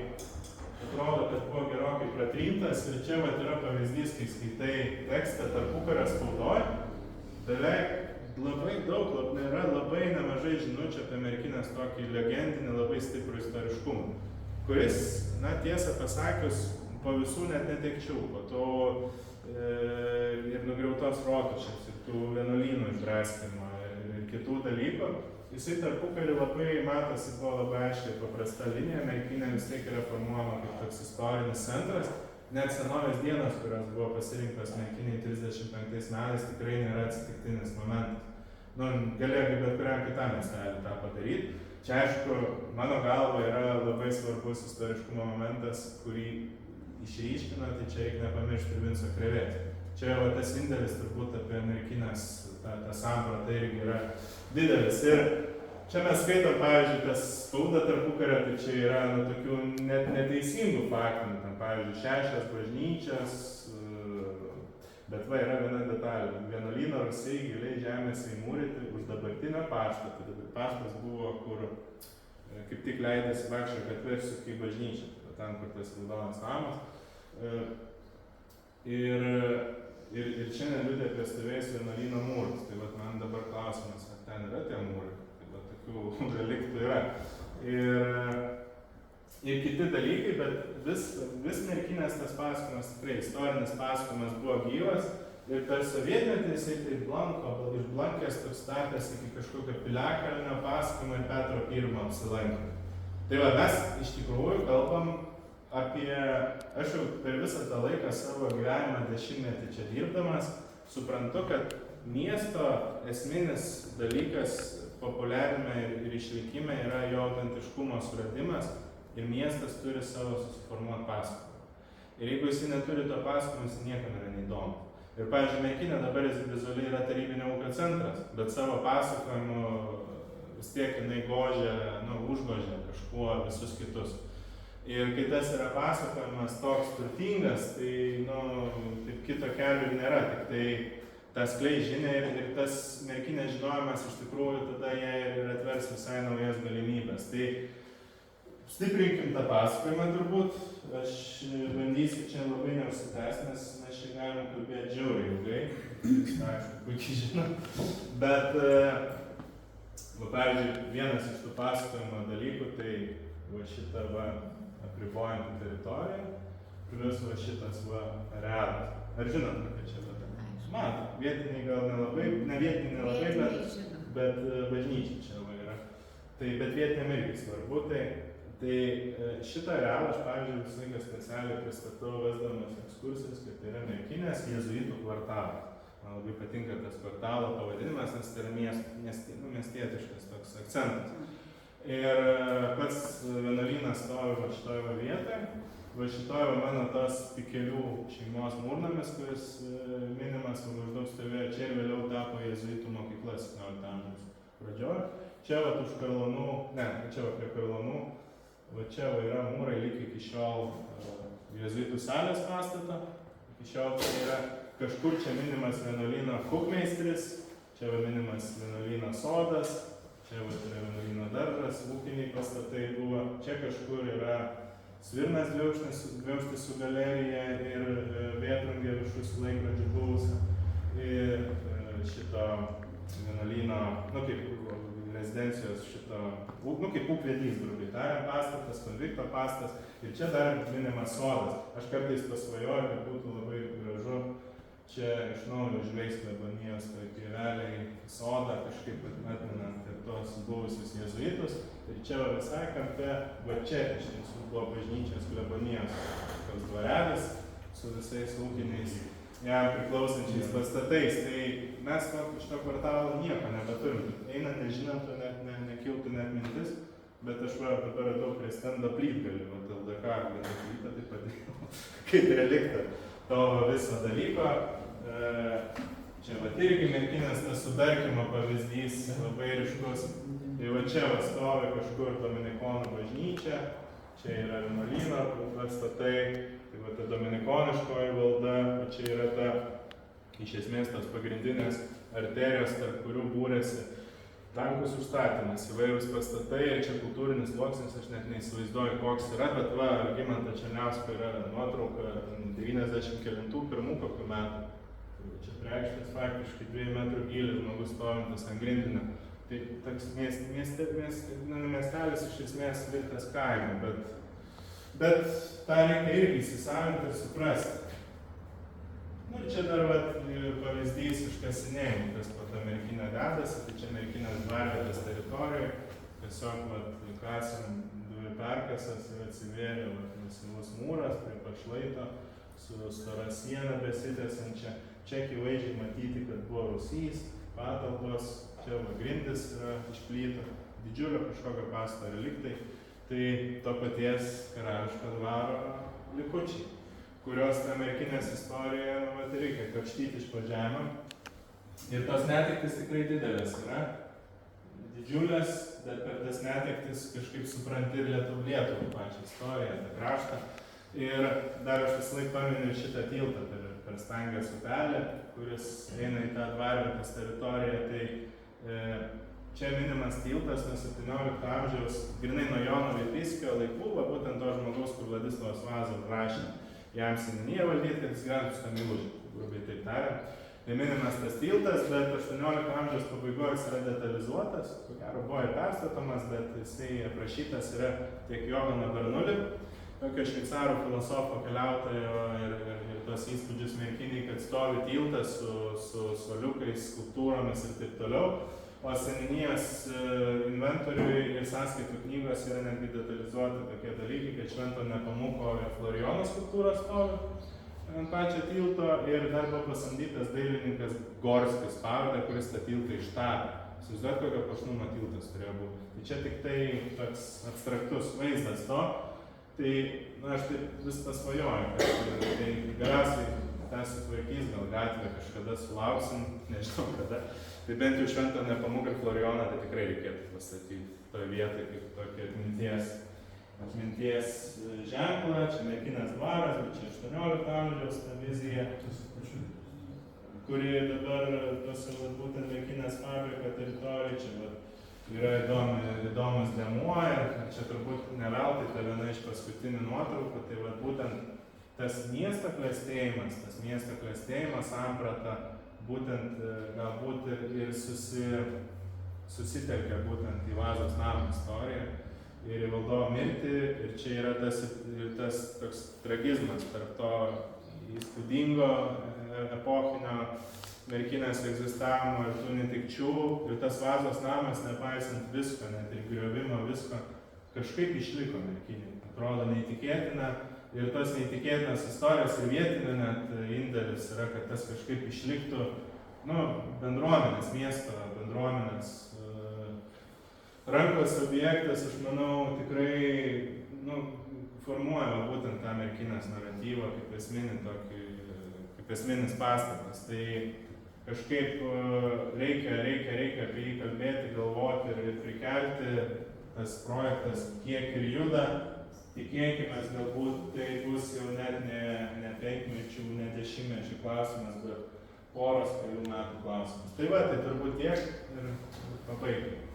atrodo, kad buvo gerokai pratrintas. Ir čia vat yra pavyzdys, kai skaitai tekstą tarpukario spaudoj, beveik labai daug, yra labai nemažai žinučių apie Merkinės tokį legendinį, labai stiprų istoriškumą, kuris, na tiesą pasakius, po visų net netekčių, po to ir nugriautos rotušės, ir tų vienuolynų išdraskymą ir kitų dalykų. Jisai tarpukariu labai matosi, buvo labai aiškiai paprasta linija, Merkinė vis tiek yra formuojama kaip toks istorinis centras. Net senovės dienos, kurios buvo pasirinktos Merkiniai 35 metais, tikrai nėra atsitiktinis momentas. Galėjo bet kuriam kitam miestelį tą padaryti. Čia aišku, mano galva yra labai svarbus istoriškumo momentas, kurį išryškino, tai čia reikia nepamiršti ir Vinco Krėvės. Čia jau tas indėlis turbūt apie Merkinės tą sampratą irgi yra didelis. Ir čia mes skaitom, pavyzdžiui, tas spauda tarpukario, tai čia yra tokių net neteisingų faktų. Tam, pavyzdžiui, 6 bažnyčias, bet va, yra viena detalė. Vienuolyno rūsiai giliai žemėse įmūryti už dabartinę pastatą. Tai pastatas buvo, kur kaip tik leidėsi vaikščio gatvė ir sukai bažnyčia. Ten, kur tas raudonas namas. Ir šiandien liudė apie stovėjus vienuolyno mūrus. Tai vat man dabar klausimas, ar ten yra tie mūrai. Tai vat tokių reliktų yra. Ir kiti dalykai, bet vis Merkinės tas pasakojimas, tikrai istorinis pasakojimas buvo gyvas. Ir per sovietmetį jisai taip išblankęs toks tapęs iki kažkokio piliakalnio pasakojimo ir Petro I apsilankymą. Tai va, mes iš tikrųjų kalbam apie, aš jau per visą tą laiką savo gyvenimą 10-metį čia dirbdamas, suprantu, kad miesto esminis dalykas populiarime ir išlikime yra jo autentiškumo suradimas ir miestas turi savo susiformuoti pasakojimą. Ir jeigu jis neturi to pasakojimo, jis niekam yra neįdomu. Ir, pavyzdžiui, Merkinė dabar vizualiai yra tarybinio ūkio centras, bet savo pasakojimu vis tiek jinai užgožia kažkuo visus kitus. Ir kai tas yra pasakojimas toks turtingas, tai, taip kito kelio nėra, tik tai tas skleis žinia ir tas Merkinės žinojimas iš tikrųjų tada jie ir atvers visai naujas galimybės. Tai stiprinkim tą pasakojimą turbūt, aš bandysiu čia labai neužsitęsti, nes mes čia galim kalbėti žiauriai ilgai, jūs aišku puikiai žinot, bet, pavyzdžiui, vienas iš tų pasakojimo dalykų, tai va šitą apribojantį teritoriją, plius va šitas arealas. Ar žinot, kad čia matot, vietiniai gal nelabai, ne vietiniai nelabai, bet bažnyčia čia yra. Tai, bet vietiniam irgi svarbu, tai šitą arealą aš, pavyzdžiui, visą laiką specialiai pristatau vesdamas ekskursijas, kad tai yra Merkinės jėzuitų kvartalas. Man labai patinka tas kvartalo pavadinimas, nes tai yra miestietiškas toks akcentas. Ir pats vienuolynas stovi šitoje vietoje. Šitoje mano tas Pikelių šeimos mūrnamis, kuris minimas maždaug stovėjo čia ir vėliau tapo jėzuitų mokykla 17 amžiaus pradžioje. Čia už Karlonų, čia prie Karlonų, čia yra mūrai lyg iki šiol jėzuitų salės pastato. Iki šiol tai yra kažkur čia minimas vienuolyno kuchmeistris, čia minimas vienuolyno sodas, čia yra vienuolyno daržas, ūkiniai pastatai buvo. Čia kažkur yra Svirnas dviaukštis su galerija ir vėtrungė viršus laikrodžių buvusi. Ir šito vienuolyno, kaip rezidencijos šito, nu kaip ūkvedys, grubiai tariant, pastatas, konvikto pastas. Ir čia dar minimas sodas. Aš kartais pasvajoju, kad būtų labai gražu čia iš naujo žveist Lebonijos toj pievelėj sodą, kažkaip atmenant ir tos buvusius jėzuitus. Ir čia va visai kampe, va čia iš tiesų buvo bažnyčios Lebonijos toks dvarelis su visais ūkiniais jam priklausančiais pastatais. Tai mes šito kvartalo nieko nebeturim. Einant nežinant, nekiltų net mintis, bet aš va dabar radau prie stendo plytgalį, va LDK plytą, tai padėjau kaip reliktą to viso dalyko. Čia va irgi Merkinės tas sudarkymo pavyzdys labai ryškus. Tai va čia va stovi kažkur Dominikonų bažnyčia, čia yra vienuolyno pastatai, tai va ta dominikoniškoji valda, o čia yra ta iš esmės tos pagrindinės arterijos, tarp kurių būrėsi tankus užstatymas, įvairūs pastatai ir čia kultūrinis sluoksnis, aš net neįsivaizduoju koks yra, bet va, Algimanto Černiausko yra nuotrauka 90 kelintų pirmų kokių metų. Čia preikštas faktiškai 2 metrų gylis žmogus stovintis ant grindinio. Tai toks miestelis iš esmės virtas kaime, bet tą reikia irgi įsisavinti ir suprasti. Nu ir čia dar pavyzdys iš kasinėjimų, kas po tą Merkinę dedasi, tai čia Merkinės dvarvietės teritorijoje, tiesiog kasėm dujų perkasas ir atsivėrė masyvus mūras prie pašlaito su stora siena besitęsiančia. Čia akivaizdžiai matyti, kad buvo rūsys, patalpos, čia grindis yra iš plytų, didžiulio kažkokio pastato reliktai. Tai to paties karališko dvaro likučiai, kurios tą Merkinės istoriją reikia kapštyti iš po žemę. Ir tos netektis tikrai didelės yra, didžiulės, bet per tas netektis kažkaip supranti ir Lietuvą pačią istoriją, tą kraštą. Ir dar aš visąlaik paminiu šitą tiltą per Stangės upelį, kuris eina į tą dvarvietės teritoriją. Tai čia minimas tiltas nuo 17 amžiaus, grynai nuo Jono Vipiskio laikų, būtent to žmogaus, kur Vladislovas Vazov rašė jam seniūniją valdyti, kad jis gyventų su Milužiu, grubiai taip tariant. Tai minimas tas tiltas, bet 18 amžiaus pabaigoje jis yra detalizuotas, ko gero buvo ir perstatomas, bet jisai aprašytas yra tiek Johano Bernoulli, tokio šveicarų filosofo keliautojo ir tos įspūdžius Merkinėj, kad stovi tiltas su suoliukais, skulptūromis ir taip toliau. O seniūnijos inventoriui ir sąskaitų knygos yra netgi detalizuoti tokie dalykai, kad Švento Nepomuko ir Florijono skulptūros stovi ant pačio tilto ir dar buvo pasamdytas dailininkas Gorskis pavardę, kuris tą tiltą ištapė. Įsivaizduojat, kokio puošnumo tiltas turėjo būti. Tai čia tik tai toks abstraktus vaizdas to. Tai, na, aš taip vis pasvajoju, kad tai galiausiai tą sutvarkys, gal gatvę kažkada sulauksim, nežinau kada. Tai bent jau Švento Nepomuko ir Florijoną tai tikrai reikėtų pastatyti toje vietoje kaip tokį atminties ženklą. Čia Merkinės dvaras, bet čia 18 amžiaus ta vizija, kuri dabar tose būtent Merkinės fabriko teritorijoje. Čia yra įdomus dėmuo ir čia turbūt ne veltui ta viena iš paskutinių nuotraukų, tai būtent tas miesto klestėjimo samprata būtent galbūt ir susitelkia būtent į Vazos namo istoriją ir į valdovo mirtį, ir čia yra tas toks tragizmas tarp to įspūdingo epochinio Merkinės egzistavimo ir tų netekčių, ir tas Vazos namas, nepaisant visko, net ir griovimo visko, kažkaip išliko Merkinėj. Atrodo neįtikėtina, ir tos neįtikėtinas istorijos ir vietinio net indėlis yra, kad tas kažkaip išliktų, bendruomenės, miesto bendruomenės rankos objektas, aš manau, tikrai, formuoja būtent tą Merkinės naratyvą kaip esminis pastatas. Tai kažkaip reikia apie jį kalbėti, galvoti ir prikelti. Tas projektas kiek ir juda, tikėkime, galbūt tai bus jau net ne 5 mečių, ne 10 mečių klausimas, bet poros kelių metų klausimas. Tai turbūt tiek ir pabaigime.